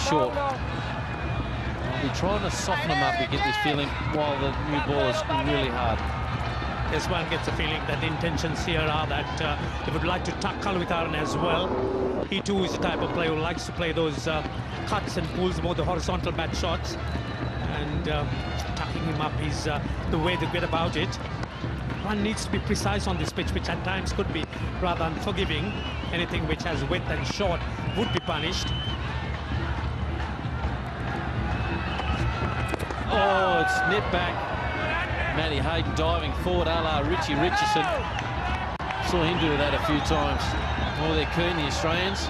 Short. I'll be trying to soften him up. You get this feeling while the new ball is really hard. Yes, one gets a feeling that the intentions here are that they would like to tuck Kalwitharan as well. He too is the type of player who likes to play those cuts and pulls, more the horizontal bat shots. And tucking him up is the way they get about it. One needs to be precise on this pitch, which at times could be rather unforgiving. Anything which has width and short would be punished. Oh, it's nipped back. Matty Hayden diving forward a la Richie Richardson. Saw him do that a few times. Oh, they're keen, the Australians.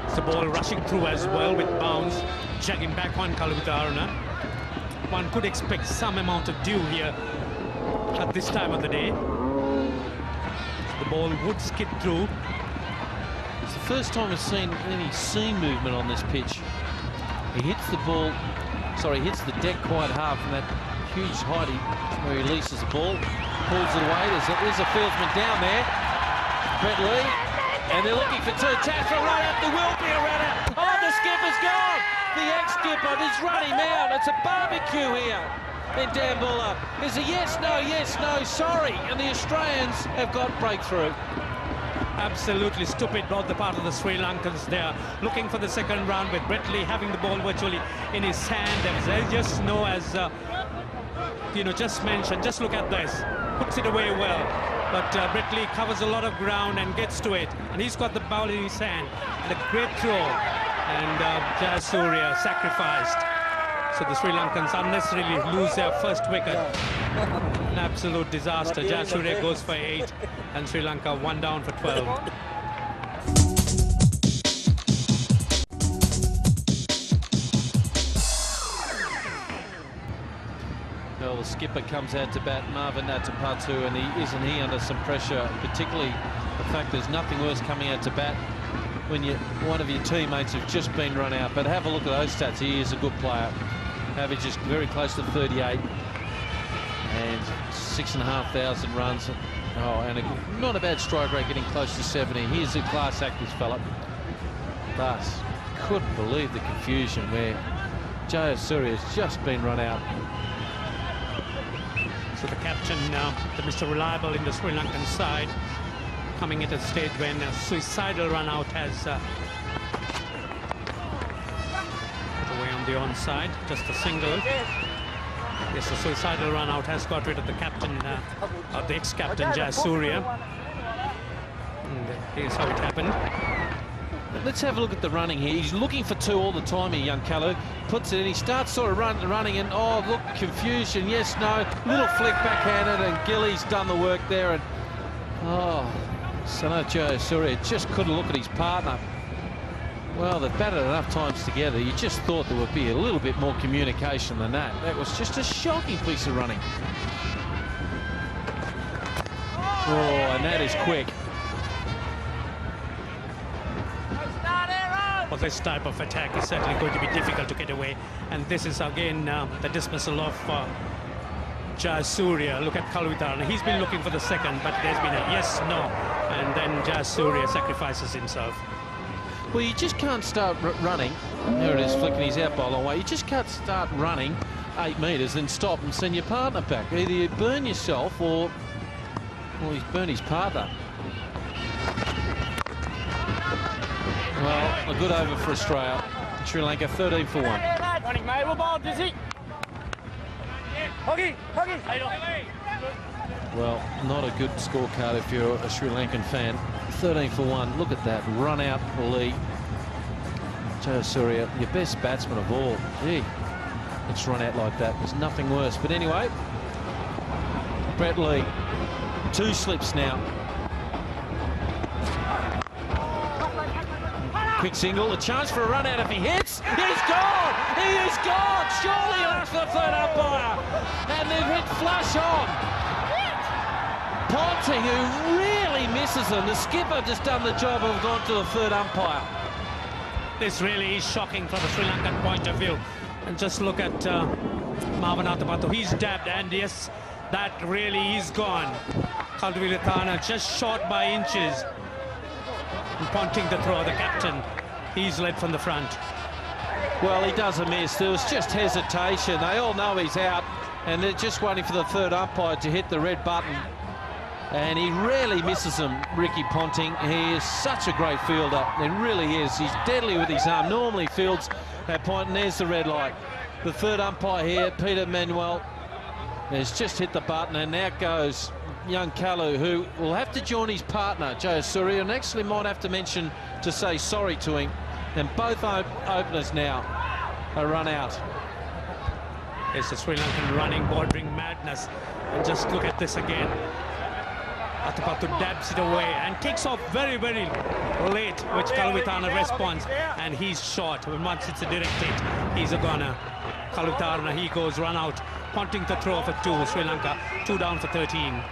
It's the ball rushing through as well with bounce, jagging back on Kalwitharan. One could expect some amount of dew here at this time of the day. The ball would skid through. It's the first time we've seen any seam movement on this pitch. He hits the ball, sorry, hits the deck quite hard from that huge height where he releases the ball, pulls it away. There's a fieldsman down there, Brett Lee, and they're looking for two. Taps a run out, there will be a runner. Oh, the skipper's gone. The ex-skipper, he's running out. It's a barbecue here in Dambulla. There's a yes, no, sorry, and the Australians have got breakthrough. Absolutely stupid on the part of the Sri Lankans there, looking for the second round with Brett Lee having the ball virtually in his hand. There's just no, as you know, just mentioned, just look at this, puts it away well, but Brett Lee covers a lot of ground and gets to it, and he's got the ball in his hand, and a great throw, and Jayasuriya sacrificed. So the Sri Lankans unnecessarily lose their first wicket. An absolute disaster. Jayasuriya goes for 8 and Sri Lanka 1 down for 12. Well, the skipper comes out to bat, Marvin Atapatu, and isn't he under some pressure, particularly the fact there's nothing worse coming out to bat when one of your teammates has just been run out. But have a look at those stats. He is a good player. Averages very close to 38 and 6,500 runs. Oh, and not a bad strike rate, getting close to 70. He's a class act, this fella. But couldn't believe the confusion where Jayasuriya has just been run out. So the captain, the Mr. Reliable in the Sri Lankan side, coming at a stage when a suicidal run out has put away on the onside, just a single. Yes, the suicidal run out has got rid of the captain, of the ex-captain Jayasuriya. And here's how it happened. Let's have a look at the running here. He's looking for two all the time here, young Kalu. Puts it in, he starts sort of running, and oh, look, confusion, yes, no. Little flick backhanded, and Gilly's done the work there. And oh, Sano Jayasuriya just couldn't look at his partner. Well, they've batted enough times together. You just thought there would be a little bit more communication than that. That was just a shocking piece of running. Oh, and that is quick. Well, this type of attack is certainly going to be difficult to get away. And this is again the dismissal of Jayasuriya. Look at Kalwitharana. He's been looking for the second, but there's been a yes, no. And then Jayasuriya sacrifices himself. Well, you just can't start running. There it is, flicking his out by a long way. You just can't start running 8 metres and stop and send your partner back. Either you burn yourself or he's burned his partner. Well, a good over for Australia. Sri Lanka 13 for 1. Running, mate. We'll bowl, Dizzy. Hoggy. Well, not a good scorecard if you're a Sri Lankan fan. 13 for 1. Look at that run out for Lee. Jayasuriya, your best batsman of all. Gee, it's run out like that. There's nothing worse. But anyway, Brett Lee, 2 slips now. Quick single, a chance for a run out if he hits. He's gone! He is gone! Surely that's the third umpire. And they've hit flush on. Ponting, who really misses them. The skipper just done the job of gone to the third umpire. This really is shocking from the Sri Lankan point of view. And just look at Marvin Atapatu. He's dabbed, and yes, that really is gone. Kalwitharana just short by inches. And Ponting the throw, the captain, he's led from the front. Well, he does a miss. There was just hesitation. They all know he's out, and they're just waiting for the third umpire to hit the red button. And he rarely misses them, Ricky Ponting. He is such a great fielder. It really is. He's deadly with his arm. Normally fields that point, and there's the red light. The third umpire here, Peter Manuel, has just hit the button, and now goes young Kalu, who will have to join his partner, Jayasuriya, and actually might have to mention to say sorry to him. And both openers now are run out. It's the Sri Lankan running, bordering madness. And just look at this again. Atapatu dabs it away and kicks off very, very late, which Kalwitharana responds. And he's short. When once it's a direct hit, he's a goner. Kalwitharana, he goes run out. Ponting to throw for 2, Sri Lanka, 2 down for 13.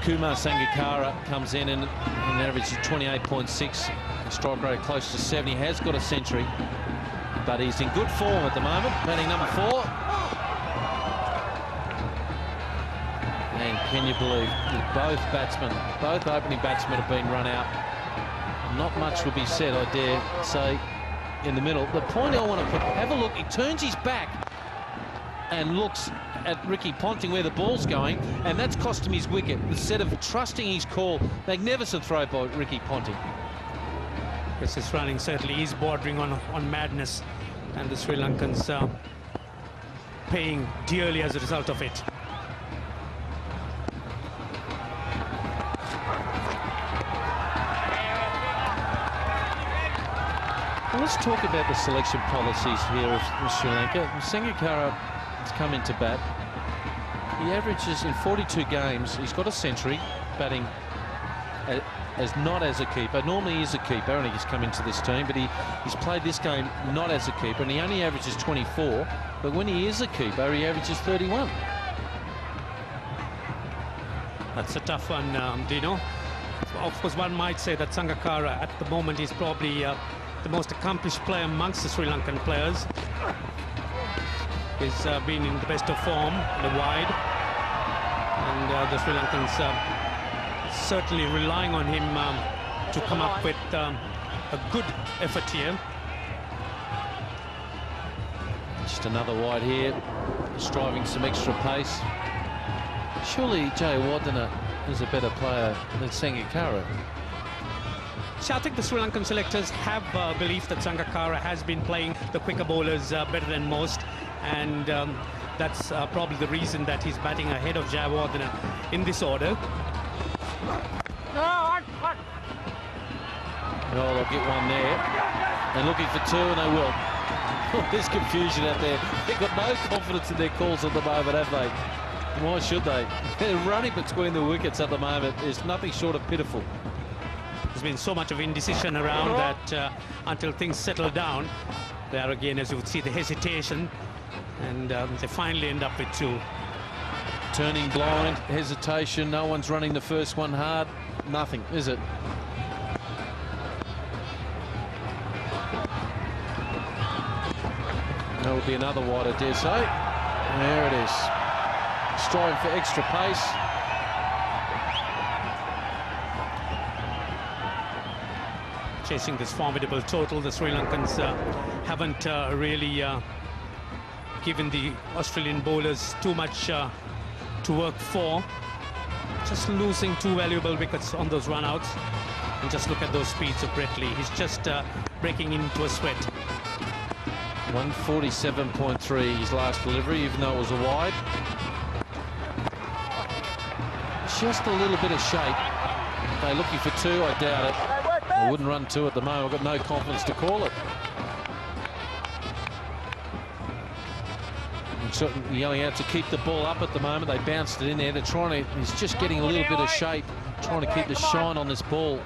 Kumar Sangakkara comes in and averages 28.6, strike rate close to 70. Has got a century, but he's in good form at the moment. Batting number 4. And can you believe that both opening batsmen have been run out? Not much will be said, I dare say, in the middle. The point I want to put, have a look. He turns his back and looks at Ricky Ponting where the ball's going, and that's cost him his wicket. Instead of trusting his call, magnificent throw by Ricky Ponting. This running certainly is bordering on madness, and the Sri Lankans are paying dearly as a result of it. Well, let's talk about the selection policies here of Sri Lanka. Sangakkara has come into bat. He averages in 42 games, he's got a century, batting as not as a keeper. Normally he's a keeper and he's come into this team, but he's played this game not as a keeper, and he only averages 24, but when he is a keeper, he averages 31. That's a tough one, Dino. Of course, one might say that Sangakkara at the moment is probably the most accomplished player amongst the Sri Lankan players. He's been in the best of form in the wide, and the Sri Lankans certainly relying on him to come up with a good effort here. Just another wide here, striving some extra pace. Surely Jayawardena is a better player than Sangakkara. So I think the Sri Lankan selectors have belief that Sangakkara has been playing the quicker bowlers better than most, and that's probably the reason that he's batting ahead of Jayawardena in this order. Oh, they'll get one there. They're looking for two, and they will. Oh, there's confusion out there. They've got no confidence in their calls at the moment, have they? Why should they? They're running between the wickets at the moment. It's nothing short of pitiful. There's been so much of indecision around that until things settle down, there again, as you would see, the hesitation, and they finally end up with two. Turning blind, hesitation, no one's running the first one hard. Nothing, is it? That would be another wide, I dare say. There it is. Striving for extra pace. Chasing this formidable total, the Sri Lankans haven't really given the Australian bowlers too much to work for. Just losing two valuable wickets on those run-outs. And just look at those speeds of Brett Lee. He's just breaking into a sweat. 147.3 his last delivery, even though it was a wide. Just a little bit of shape. They're looking for two, I doubt it. I wouldn't run two at the moment. I've got no confidence to call it. So yelling out to keep the ball up at the moment. They bounced it in there. They're trying to, he's just getting a little bit of shape, trying to keep the shine on this ball.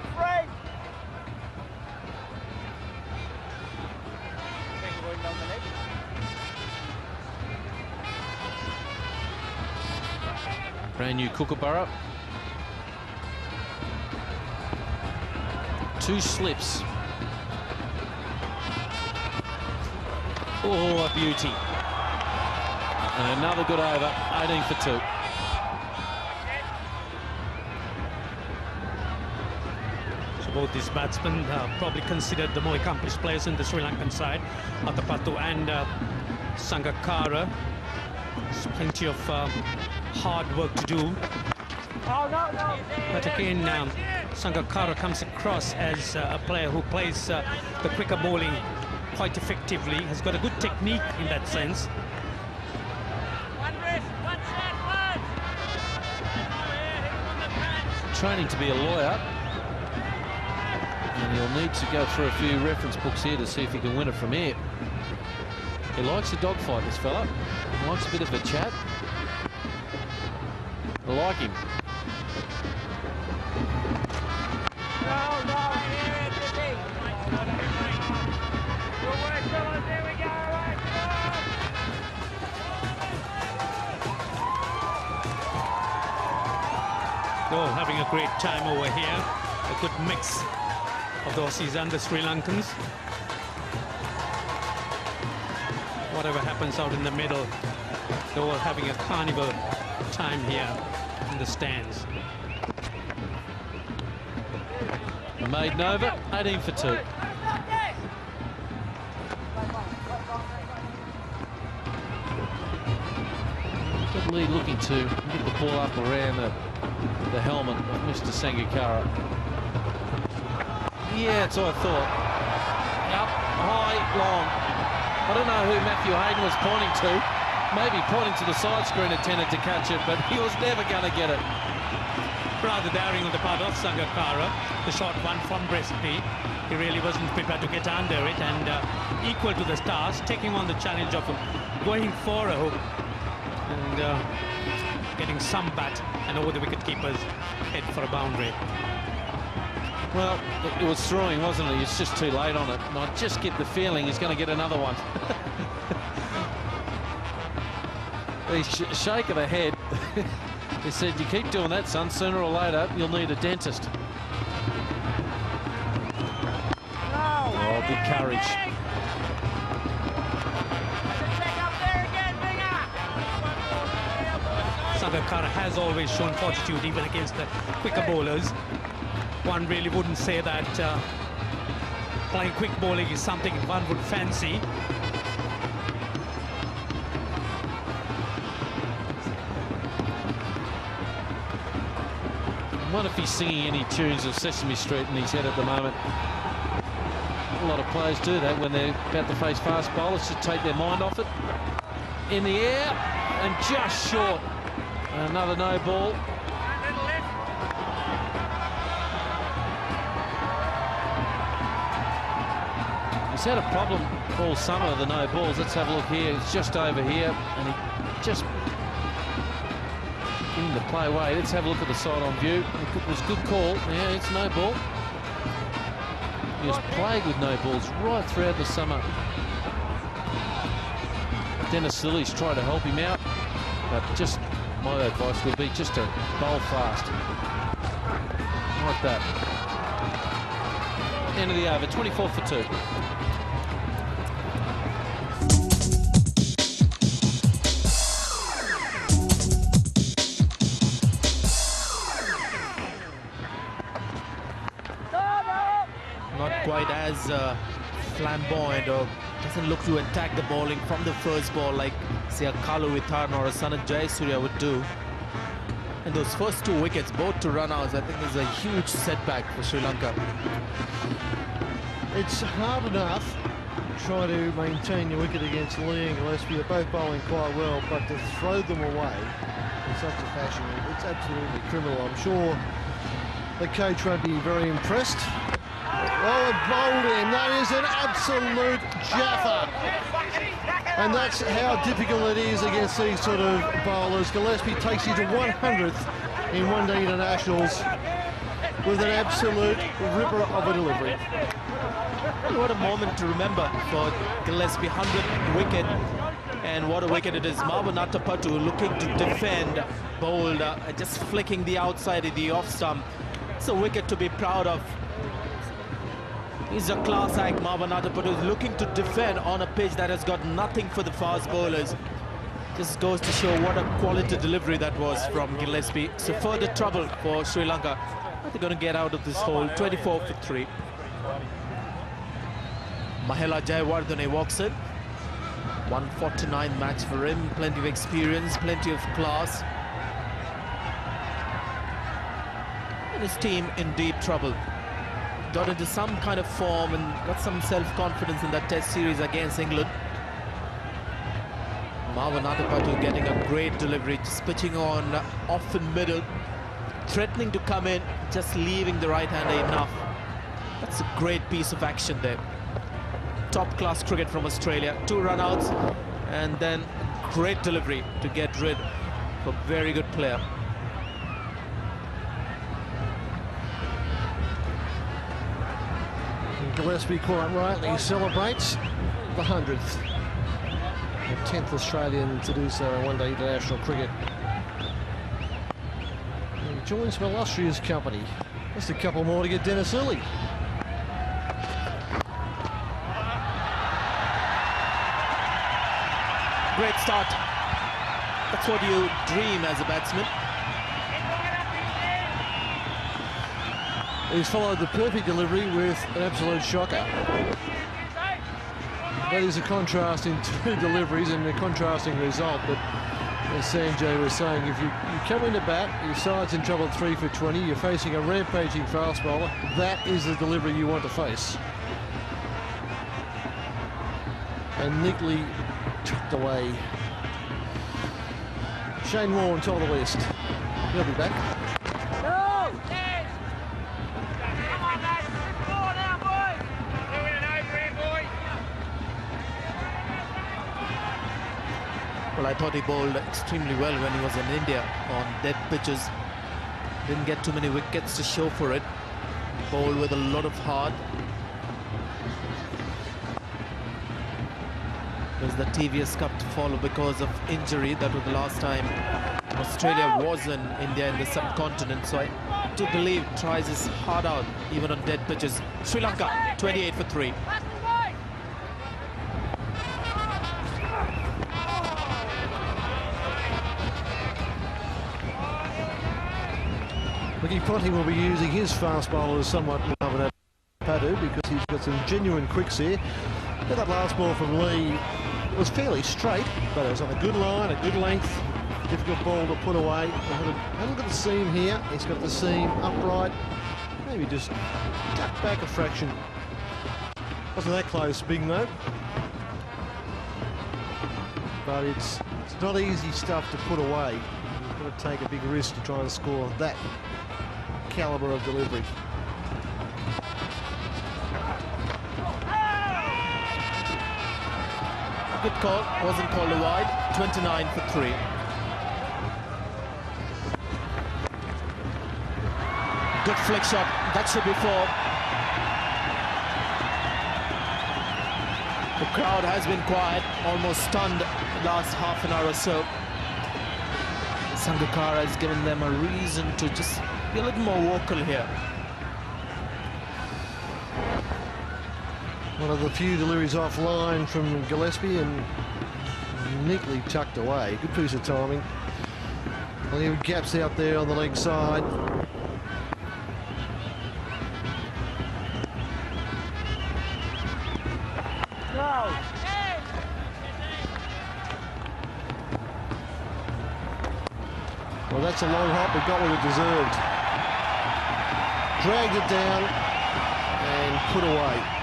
Brand new Kookaburra. Two slips. Oh, a beauty. And another good over, 18 for 2. So both these batsmen probably considered the more accomplished players in the Sri Lankan side, Atapattu and Sangakkara. There's plenty of hard work to do. But again, Sangakkara comes across as a player who plays the quicker bowling quite effectively, has got a good technique in that sense. Training to be a lawyer, and he'll need to go through a few reference books here to see if he can win it from here. He likes a dogfight, this fella. He likes a bit of a chat. I like him. They're all having a great time over here. A good mix of the Aussies and the Sri Lankans. Whatever happens out in the middle, they're all having a carnival time here in the stands. Maiden over, 18 for 2. Good lead, looking to get the ball up around the helmet of Mr. Sangakkara. Yeah, that's what I thought. Up, high, long. I don't know who Matthew Hayden was pointing to. Maybe pointing to the side screen attendant to catch it, but he was never going to get it. Rather daring on the part of Sangakkara. The short one from Brett Lee. He really wasn't prepared to get under it, and equal to the Stars, taking on the challenge of going for a hook and getting some bat and over the wicket keeper's head for a boundary. Well, it was throwing, wasn't it? It's just too late on it. And I just get the feeling he's going to get another one. The shake of the head. He said, you keep doing that, son, sooner or later you'll need a dentist. Oh, big courage. Sangakkara has always shown fortitude even against the quicker bowlers. One really wouldn't say that playing quick bowling is something one would fancy. I wonder if he's singing any tunes of Sesame Street in his head at the moment. A lot of players do that when they're about to face fast bowlers, to take their mind off it. In the air and just short. Another no ball. He's had a problem all summer, the no balls. Let's have a look here. It's just over here, and he just giving the play away. Let's have a look at the side on view. It was a good call. Yeah, it's no ball. He was plagued with no balls right throughout the summer. Dennis Lilly's tried to help him out, but just my advice would be just to bowl fast. Like that. End of the over, 24 for 2. Not quite as flamboyant, or doesn't look to attack the bowling from the first ball like, say, a Kalu Vitharna or a Sanath Jayasuriya would do. And those first 2 wickets, both to run-outs, I think is a huge setback for Sri Lanka. It's hard enough to try to maintain your wicket against Lee and Gillespie. They're both bowling quite well, but to throw them away in such a fashion, it's absolutely criminal. I'm sure the coach won't be very impressed. Oh, it bowled him. That is an absolute jaffa. And that's how difficult it is against these sort of bowlers. Gillespie takes you to 100th in one-day internationals with an absolute ripper of a delivery. What a moment to remember for Gillespie, 100th wicket. And what a wicket it is. Marwan Atapattu looking to defend, bowled, just flicking the outside of the off stump. It's a wicket to be proud of. He's a class act. Marwan Atapattu is looking to defend on a pitch that has got nothing for the fast bowlers. Just goes to show what a quality delivery that was from Gillespie. So further trouble for Sri Lanka. They're going to get out of this hole, 24 for 3. Mahela Jayawardene walks in. 149 match for him. Plenty of experience, plenty of class. And his team in deep trouble. Got into some kind of form and got some self-confidence in that test series against England. Marwan Atapattu getting a great delivery, just pitching on off in middle, threatening to come in, just leaving the right-hander enough. That's a great piece of action there. Top-class cricket from Australia. 2 run-outs and then great delivery to get rid of a very good player. Gillespie quite rightly celebrates the 100th. The 10th Australian to do so in one-day international cricket. And he joins some illustrious company. Just a couple more to get Dennis Lilly. Great start. That's what you dream as a batsman. He's followed the perfect delivery with an absolute shocker. That is a contrast in 2 deliveries and a contrasting result. But as Sanjay was saying, if you come into bat, your side's in trouble 3 for 20, you're facing a rampaging fast bowler, that is the delivery you want to face. And neatly tucked away. Shane Warne top of the list. He'll be back. Well, I thought he bowled extremely well when he was in India on dead pitches. Didn't get too many wickets to show for it. Bowled with a lot of heart. There's the TVS Cup to follow because of injury. That was the last time Australia was in India in the subcontinent. So I do believe tries his heart out even on dead pitches. Sri Lanka 28 for 3. Ricky Ponting will be using his fast bowlers somewhat more than Padu because he's got some genuine quicks here. But that last ball from Lee was fairly straight, but it was on a good line, a good length. Difficult ball to put away. Have a look at the seam here. He's got the seam upright. Maybe just tuck back a fraction. Wasn't that close, Bing, though. But it's not easy stuff to put away. You've got to take a big risk to try and score that calibre of delivery. Good call, wasn't called a wide. 29 for 3. Good flick shot, that should be 4. The crowd has been quiet, almost stunned last half an hour or so. Sangakkara has given them a reason to just be a little more vocal here. One of the few deliveries offline from Gillespie and neatly tucked away. Good piece of timing. Plenty of gaps out there on the leg side. Well, that's a long hop, but got what it deserved. Dragged it down and put away.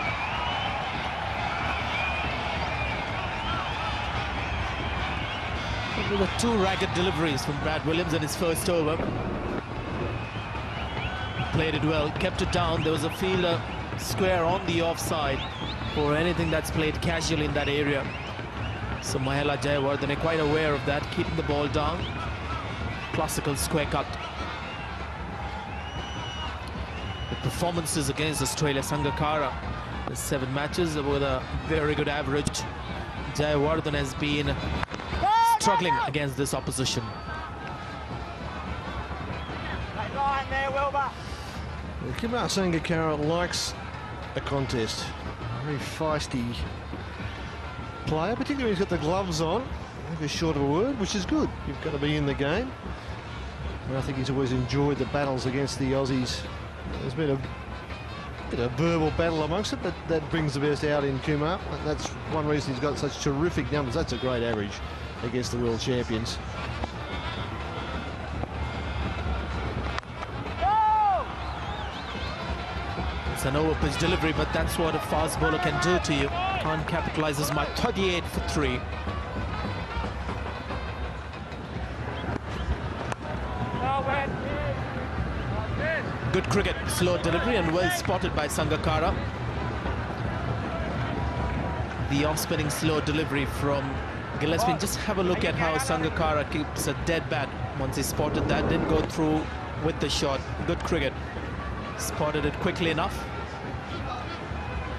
There were 2 ragged deliveries from Brad Williams in his first over. Played it well, kept it down. There was a fielder square on the offside for anything that's played casually in that area. So Mahela Jayawardene quite aware of that, keeping the ball down. Classical square cut. The performances against Australia, Sangakkara, the 7 matches with a very good average. Jayawardene has been struggling against this opposition. Kumar Sangakkara likes a contest. Very feisty player, particularly when he's got the gloves on. Maybe short of a word, which is good. You've got to be in the game. And I think he's always enjoyed the battles against the Aussies. There's been a bit of verbal battle amongst it, but that brings the best out in Kumar. And that's one reason he's got such terrific numbers. That's a great average against the world champions. It's an over-pitch delivery, but that's what a fast bowler can do to you. Can't capitalize as much. 38 for 3. Good cricket, slow delivery and well spotted by Sangakkara. The off-spinning slow delivery from Gillespie. Just have a look at how Sangakkara keeps a dead bat once he spotted that. Didn't go through with the shot. Good cricket. Spotted it quickly enough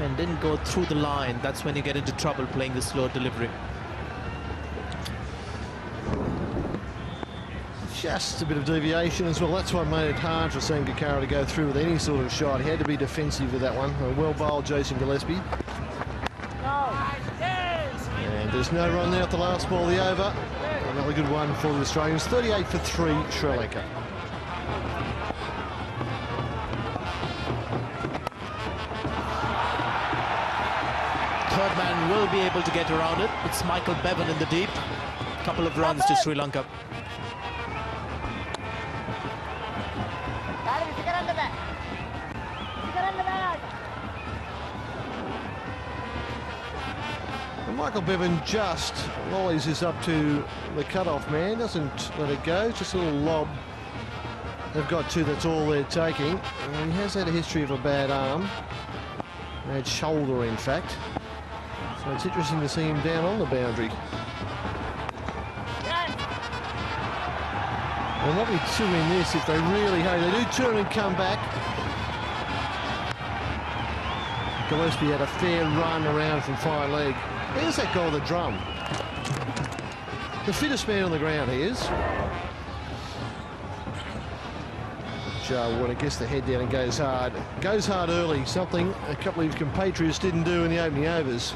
and didn't go through the line. That's when you get into trouble playing the slow delivery. Just a bit of deviation as well. That's what made it hard for Sangakkara to go through with any sort of shot. He had to be defensive with that one. A well bowled Jason Gillespie. And there's no run there at the last ball of the over. Another good one for the Australians. 38 for 3, Sri Lanka. Third man will be able to get around it. It's Michael Bevan in the deep. Couple of runs to Sri Lanka. And Michael Bevan just lollies this up to the cut-off man. Doesn't let it go. Just a little lob. They've got 2, that's all they're taking. And he has had a history of a bad arm. Bad shoulder, in fact. So it's interesting to see him down on the boundary. There might be 2 in this if they really, hey, they do turn and come back. Gillespie had a fair run around from fire leg. There's that guy with the drum. The fittest man on the ground, he is. Joe Warner gets the head down and goes hard. Goes hard early, something a couple of his compatriots didn't do in the opening overs.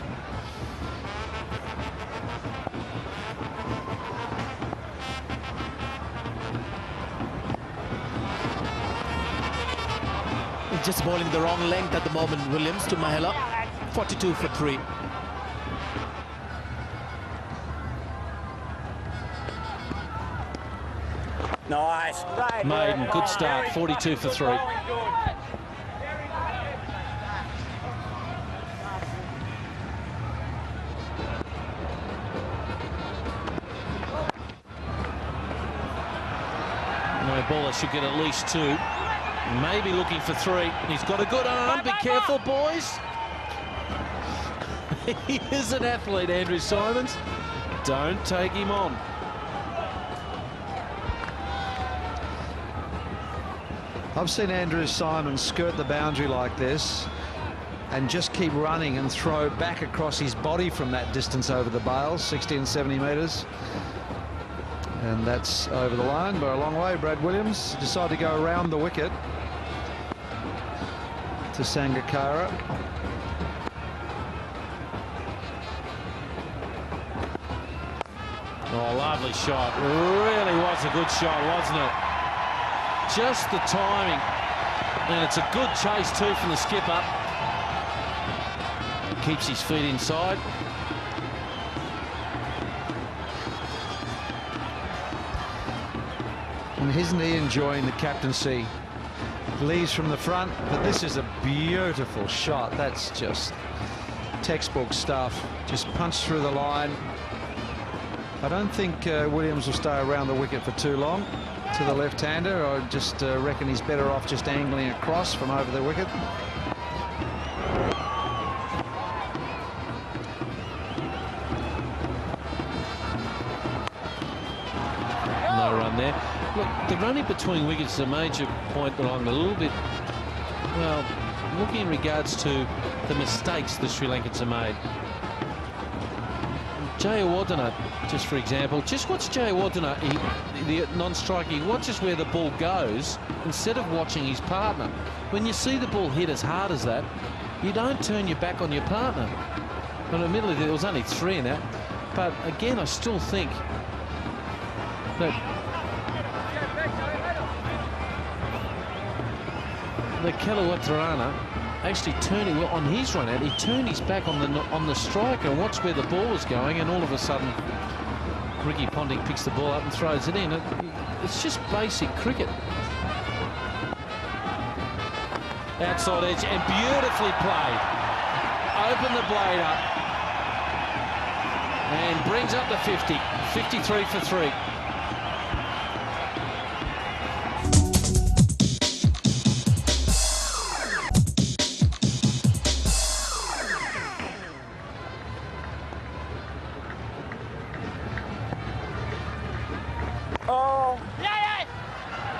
Just bowling the wrong length at the moment, Williams to Mahela. 42 for 3. Nice. Maiden, good start, 42 for 3. No, bowler should get at least 2. Maybe looking for 3. He's got a good arm. Be careful, boys. He is an athlete, Andrew Simons. Don't take him on. I've seen Andrew Simons skirt the boundary like this and just keep running and throw back across his body from that distance over the bails, 60 and 70 metres. And that's over the line by a long way. Brad Williams decided to go around the wicket to Sangakkara. Oh, lovely shot. Really was a good shot, wasn't it? Just the timing. And it's a good chase too from the skipper. Keeps his feet inside. And isn't he enjoying the captaincy? Leaves from the front, but this is a beautiful shot. That's just textbook stuff. Just punched through the line. I don't think Williams will stay around the wicket for too long to the left-hander. I just reckon he's better off just angling across from over the wicket. No run there. Look, the running between wickets is a major point that I'm a little bit, well, looking in regards to the mistakes the Sri Lankans have made. Jayawardene, just for example, just watch Jayawardene, the non-striker, he watches where the ball goes instead of watching his partner. When you see the ball hit as hard as that, you don't turn your back on your partner. And admittedly, there was only 3 in that, but again, I still think that the Kalawatarana actually turning on his run out, he turned his back on the striker and watched where the ball was going, and all of a sudden Ricky Ponting picks the ball up and throws it in. It's just basic cricket. Outside edge and beautifully played. Open the blade up and brings up the 50. 53 for 3.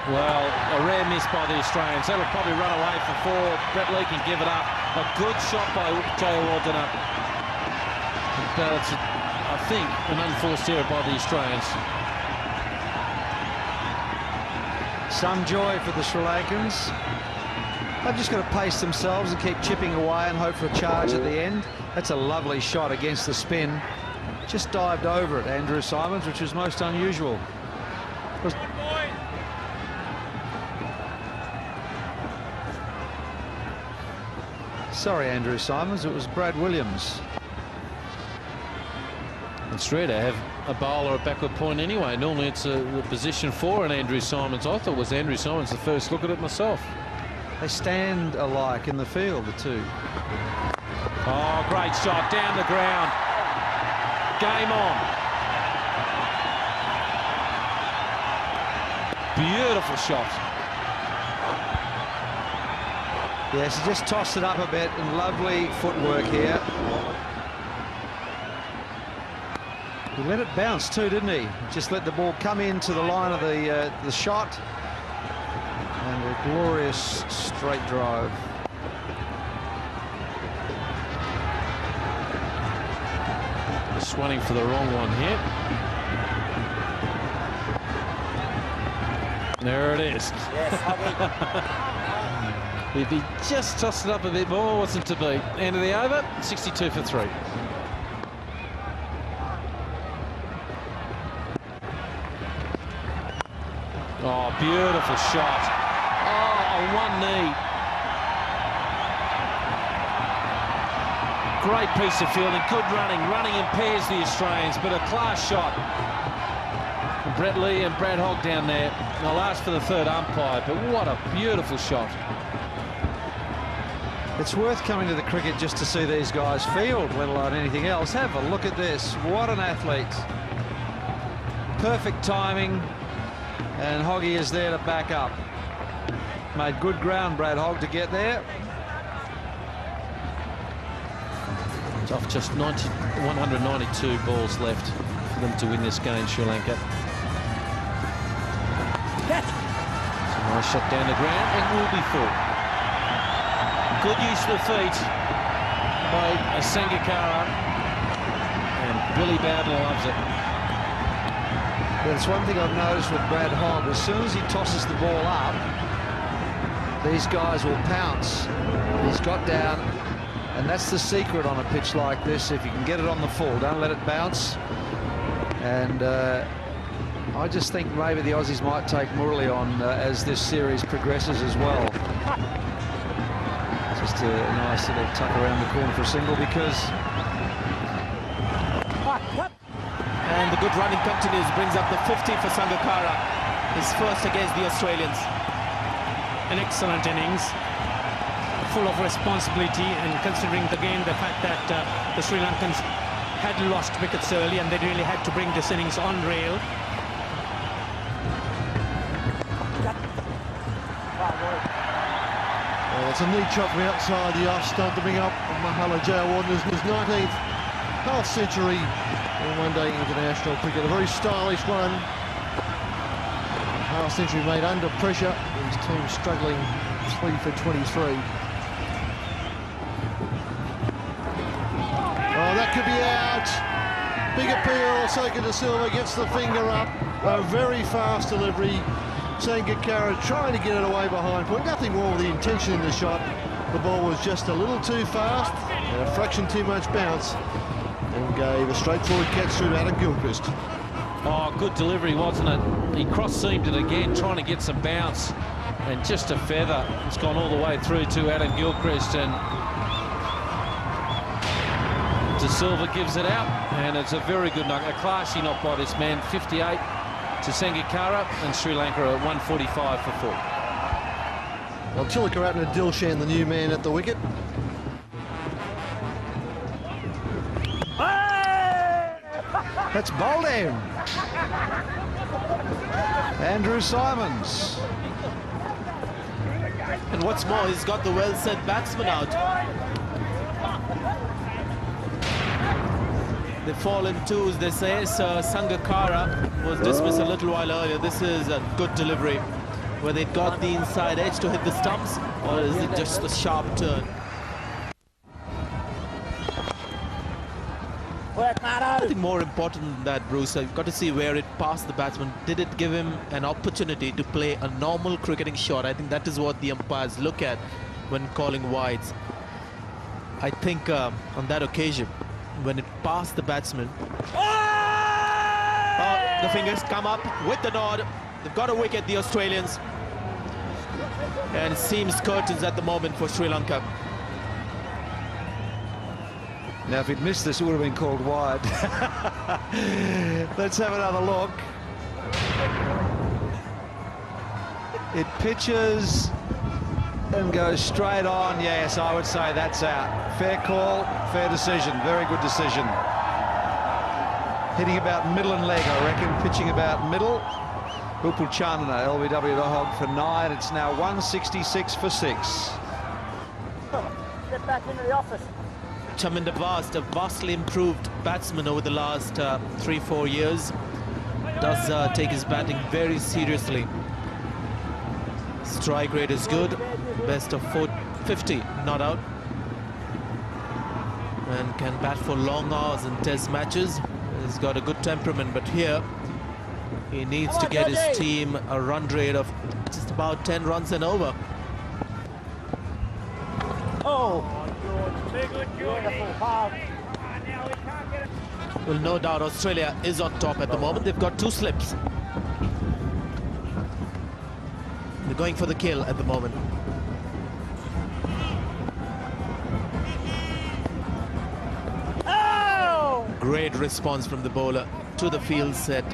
Well, a rare miss by the Australians. That'll probably run away for 4. Brett Lee can give it up. A good shot by Jayawardene. But it's, I think, an unforced error by the Australians. Some joy for the Sri Lankans. They've just got to pace themselves and keep chipping away and hope for a charge at the end. That's a lovely shot against the spin. Just dived over it, Andrew Simons, which was most unusual. Sorry, Andrew Simons, it was Brad Williams. And Australia have a bowler at backward point anyway. Normally it's the position 4 and Andrew Simons. I thought it was Andrew Simons the first look at it myself. They stand alike in the field, the two. Oh, great shot down the ground. Game on. Beautiful shot. Yes, he just tossed it up a bit, and lovely footwork here. He let it bounce too, didn't he? Just let the ball come into the line of the shot. And a glorious straight drive. Swatting for the wrong one here. There it is. If he just tossed it up a bit more, wasn't to be. End of the over, 62 for 3. Oh, beautiful shot. Oh, on one knee. Great piece of fielding, good running. Running impairs the Australians, but a class shot. Brett Lee and Brad Hogg down there. They'll ask for the third umpire, but what a beautiful shot. It's worth coming to the cricket just to see these guys field, let alone anything else. Have a look at this. What an athlete. Perfect timing, and Hoggy is there to back up. Made good ground, Brad Hogg, to get there. It's off just 192 balls left for them to win this game, Sri Lanka. It's a nice shot down the ground, and will be full. Good use of the feet by Sangakkara, and Billy Bowden loves it. That's one thing I've noticed with Brad Hogg. As soon as he tosses the ball up, these guys will pounce. He's got down, and that's the secret on a pitch like this. If you can get it on the full, don't let it bounce. And I just think maybe the Aussies might take Murali on as this series progresses as well. Just a nice little tuck around the corner for a single, because... And the good running continues, brings up the 50 for Sangakkara. His first against the Australians. An excellent innings, full of responsibility, and considering again the fact that the Sri Lankans had lost wickets early and they really had to bring this innings on rail. Well, it's a neat shot from outside the off stump to bring up Mahala Jayawardene his 19th half century in one-day international cricket. A very stylish one. Half century made under pressure. His team struggling 3 for 23. Oh, that could be out. Big appeal. Soka de Silva gets the finger up. A very fast delivery. Sangakkara trying to get it away behind point. Nothing wrong with the intention in the shot. The ball was just a little too fast and a fraction too much bounce, and gave a straightforward catch through to Adam Gilchrist. Oh, good delivery, wasn't it? He cross-seamed it again, trying to get some bounce, and just a feather. It's gone all the way through to Adam Gilchrist, and De Silva gives it out, and it's a very good knock. A classy knock by this man. 58 to Sangakkara, and Sri Lanka at 145 for 4. Well, Tilakaratne Dilshan, the new man at the wicket. That's bowled him. Andrew Simons. And what's more, he's got the well-set batsman out. They fall in twos, they say. So Sangakkara was dismissed a little while earlier. This is a good delivery. Whether it got the inside edge to hit the stumps, or is it just a sharp turn? I think more important than that, Bruce, you've got to see where it passed the batsman. Did it give him an opportunity to play a normal cricketing shot? I think that is what the umpires look at when calling wides. I think on that occasion, when it passed the batsman, the fingers come up with the nod. They've got a wicket, the Australians. And it seems curtains at the moment for Sri Lanka. Now, if he'd missed this, it would have been called wide. Let's have another look. It pitches and goes straight on. Yes, I would say that's out. Fair call, fair decision. Very good decision. Hitting about middle and leg, I reckon. Pitching about middle. Upul Chandana, LBW the Hog for 9. It's now 166 for 6. Get back into the office. Chaminda Vast, a vastly improved batsman over the last 3-4 years, does take his batting very seriously. Strike rate is good, best of 450, not out. and can bat for long hours in test matches. He's got a good temperament, but here he needs to get his team a run rate of just about 10 runs and over. Oh, beautiful hard. Well, no doubt Australia is on top at the moment. They've got 2 slips. They're going for the kill at the moment. Oh! Great response from the bowler to the field set.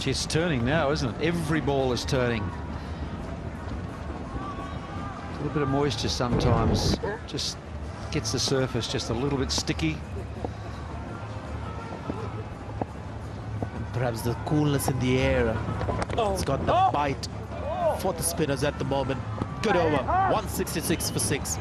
It's turning now, isn't it? Every ball is turning. A little bit of moisture sometimes just gets the surface just a little bit sticky. And perhaps the coolness in the air. It's got the bite for the spinners at the moment. Good over. 166 for 6.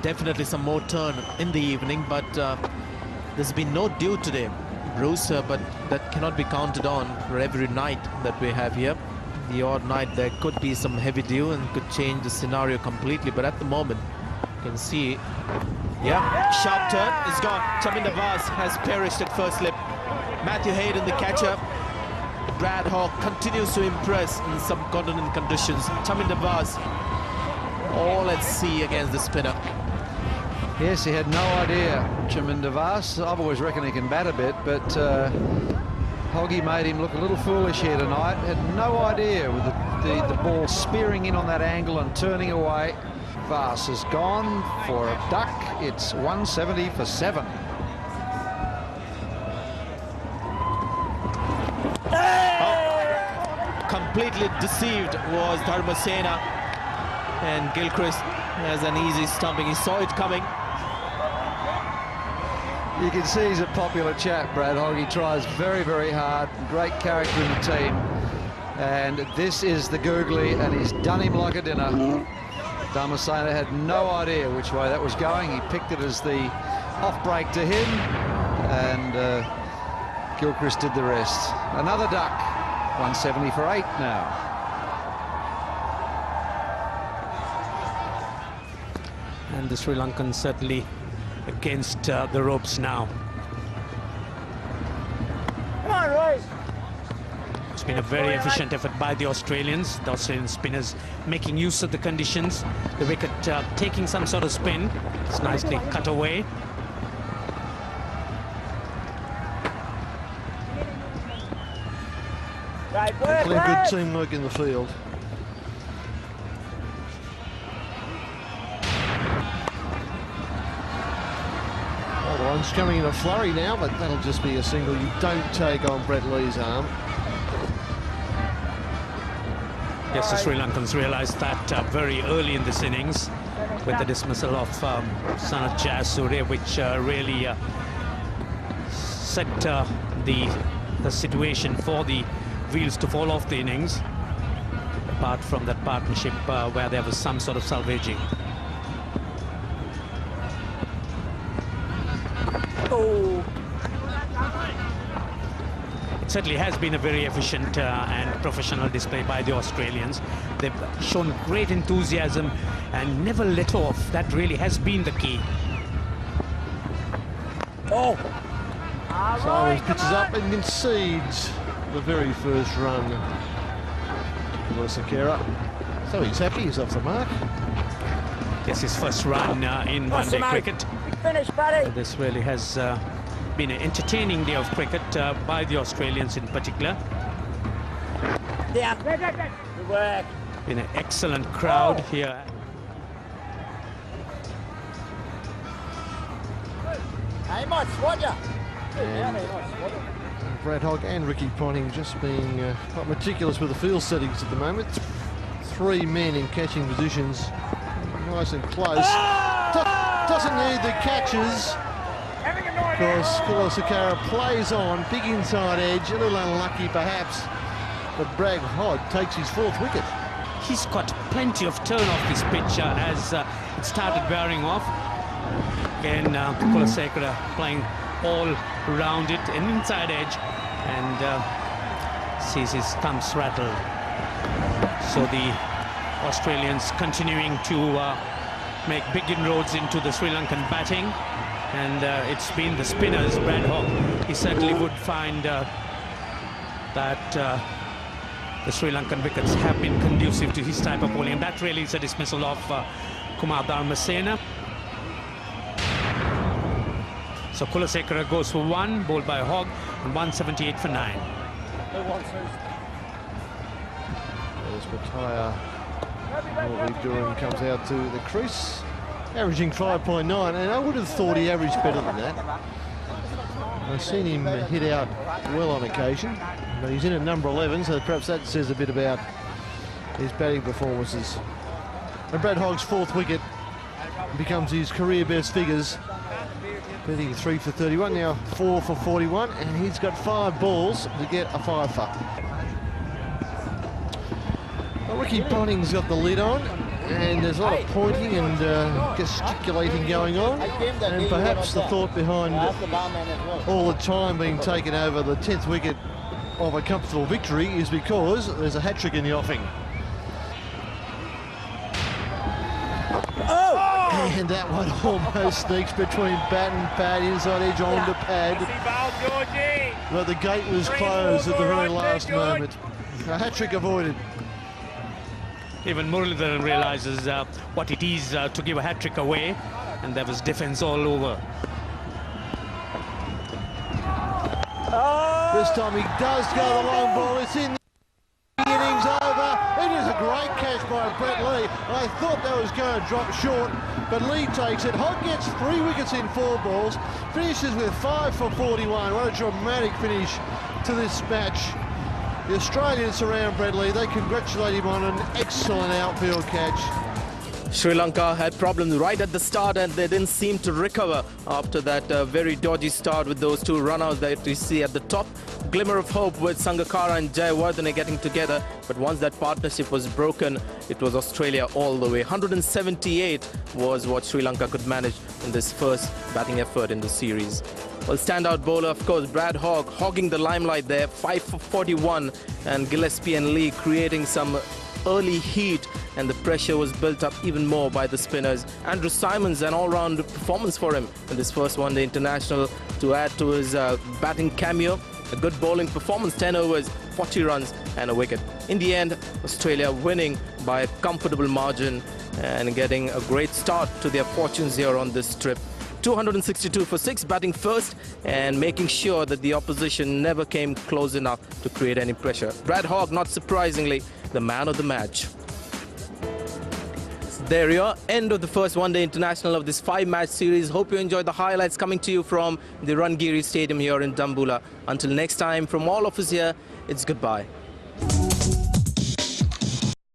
Definitely some more turn in the evening, but there's been no dew today, Bruce, but that cannot be counted on for every night that we have here. The odd night there could be some heavy dew and could change the scenario completely, but at the moment you can see, yeah, sharp turn is gone. Chaminda Vaas has perished at first slip. Matthew Hayden, the catcher. Brad Hawke continues to impress in subcontinent conditions. Chaminda Vaas all at sea against the spinner. Yes, he had no idea, Chaminda Vaas. I've always reckoned he can bat a bit, but Hoggy made him look a little foolish here tonight. Had no idea with the ball spearing in on that angle and turning away. Vaas has gone for a duck. It's 170 for 7. Completely deceived was Dharmasena, and Gilchrist has an easy stumping. He saw it coming. You can see he's a popular chap, Brad Hogg. He tries very, very hard. Great character in the team. And this is the googly, and he's done him like a dinner. Dharmasena had no idea which way that was going. He picked it as the off-break to him, and Gilchrist did the rest. Another duck. 170 for 8 now. And the Sri Lankans certainly against the ropes now. Come on, Royce. It's been a very efficient effort by the Australians. The Australian spinners making use of the conditions. The wicket taking some sort of spin. It's nicely cut away. Right, work, Good lads. teamwork in the field. Oh, the one's coming in a flurry now, but that'll just be a single. You don't take on Brett Lee's arm. Yes, the Sri Lankans realised that very early in this innings with the dismissal of Sanath Jayasuriya, which really set the situation for the wheels to fall off the innings, apart from that partnership where there was some sort of salvaging. Oh. It certainly has been a very efficient and professional display by the Australians. They've shown great enthusiasm and never let off. That really has been the key. Oh. Simons pitches up and concedes the very first run. Sakera. So he's happy, he's off the mark. Yes, his first run in one-day cricket. Finish, buddy. This really has been an entertaining day of cricket by the Australians in particular. Yeah. Good work. Been an excellent crowd here. Hey, might swat ya. Brad Hogg and Ricky Ponting just being quite meticulous with the field settings at the moment. 3 men in catching positions, nice and close. Doesn't need the catches, because Sakara plays on, big inside edge, a little unlucky perhaps, but Brad Hogg takes his 4th wicket. He's got plenty of turn off this pitch as it started wearing off. Again, Kulasekara playing all round it, an inside edge, and sees his thumbs rattle. So the Australians continuing to make big inroads into the Sri Lankan batting, and it's been the spinners. Brad Hogg, he certainly would find that the Sri Lankan wickets have been conducive to his type of bowling, and that really is a dismissal of Kumar Dharmasena. So Kulasekara goes for 1, bowled by Hogg, and 178 for 9. There's Mataya. Morley Durham comes out to the crease, averaging 5.9, and I would have thought he averaged better than that. I've seen him hit out well on occasion, but he's in at number 11, so perhaps that says a bit about his batting performances. And Brad Hogg's 4th wicket becomes his career best figures, batting 3 for 31, now 4 for 41, and he's got 5 balls to get a 5-fer. Well, Ricky Ponting's got the lid on, and there's a lot of pointing and gesticulating going on, and perhaps the thought behind all the time being taken over the 10th wicket of a comfortable victory is because there's a hat-trick in the offing. And that one almost sneaks between bat and pad, inside edge onto pad. But the gate was closed at the very last moment. A hat-trick avoided. Even Muralidharan realizes what it is to give a hat-trick away, and there was defense all over. This time he does go the long ball. It's in. The innings over. It is a great catch by Brett Lee. I thought that was going to drop short, but Lee takes it. Hogg gets 3 wickets in 4 balls, finishes with 5 for 41. What a dramatic finish to this match. The Australians surround Brett Lee. They congratulate him on an excellent outfield catch. Sri Lanka had problems right at the start, and they didn't seem to recover after that very dodgy start with those 2 run-outs that you see at the top. Glimmer of hope with Sangakkara and Jayawardene getting together, but once that partnership was broken, it was Australia all the way. 178 was what Sri Lanka could manage in this first batting effort in the series. Well, standout bowler, of course, Brad Hogg, hogging the limelight there, 5 for 41, and Gillespie and Lee creating some early heat, and the pressure was built up even more by the spinners. Andrew Simons, an all-round performance for him in this first one-day international to add to his batting cameo. A good bowling performance, 10 overs, 40 runs and a wicket. In the end, Australia winning by a comfortable margin and getting a great start to their fortunes here on this trip. 262 for 6, batting first and making sure that the opposition never came close enough to create any pressure. Brad Hogg, not surprisingly, the man of the match. There you are, end of the first one-day international of this 5-match series. Hope you enjoyed the highlights coming to you from the Rangiri Stadium here in Dambulla. Until next time, from all of us here, it's goodbye.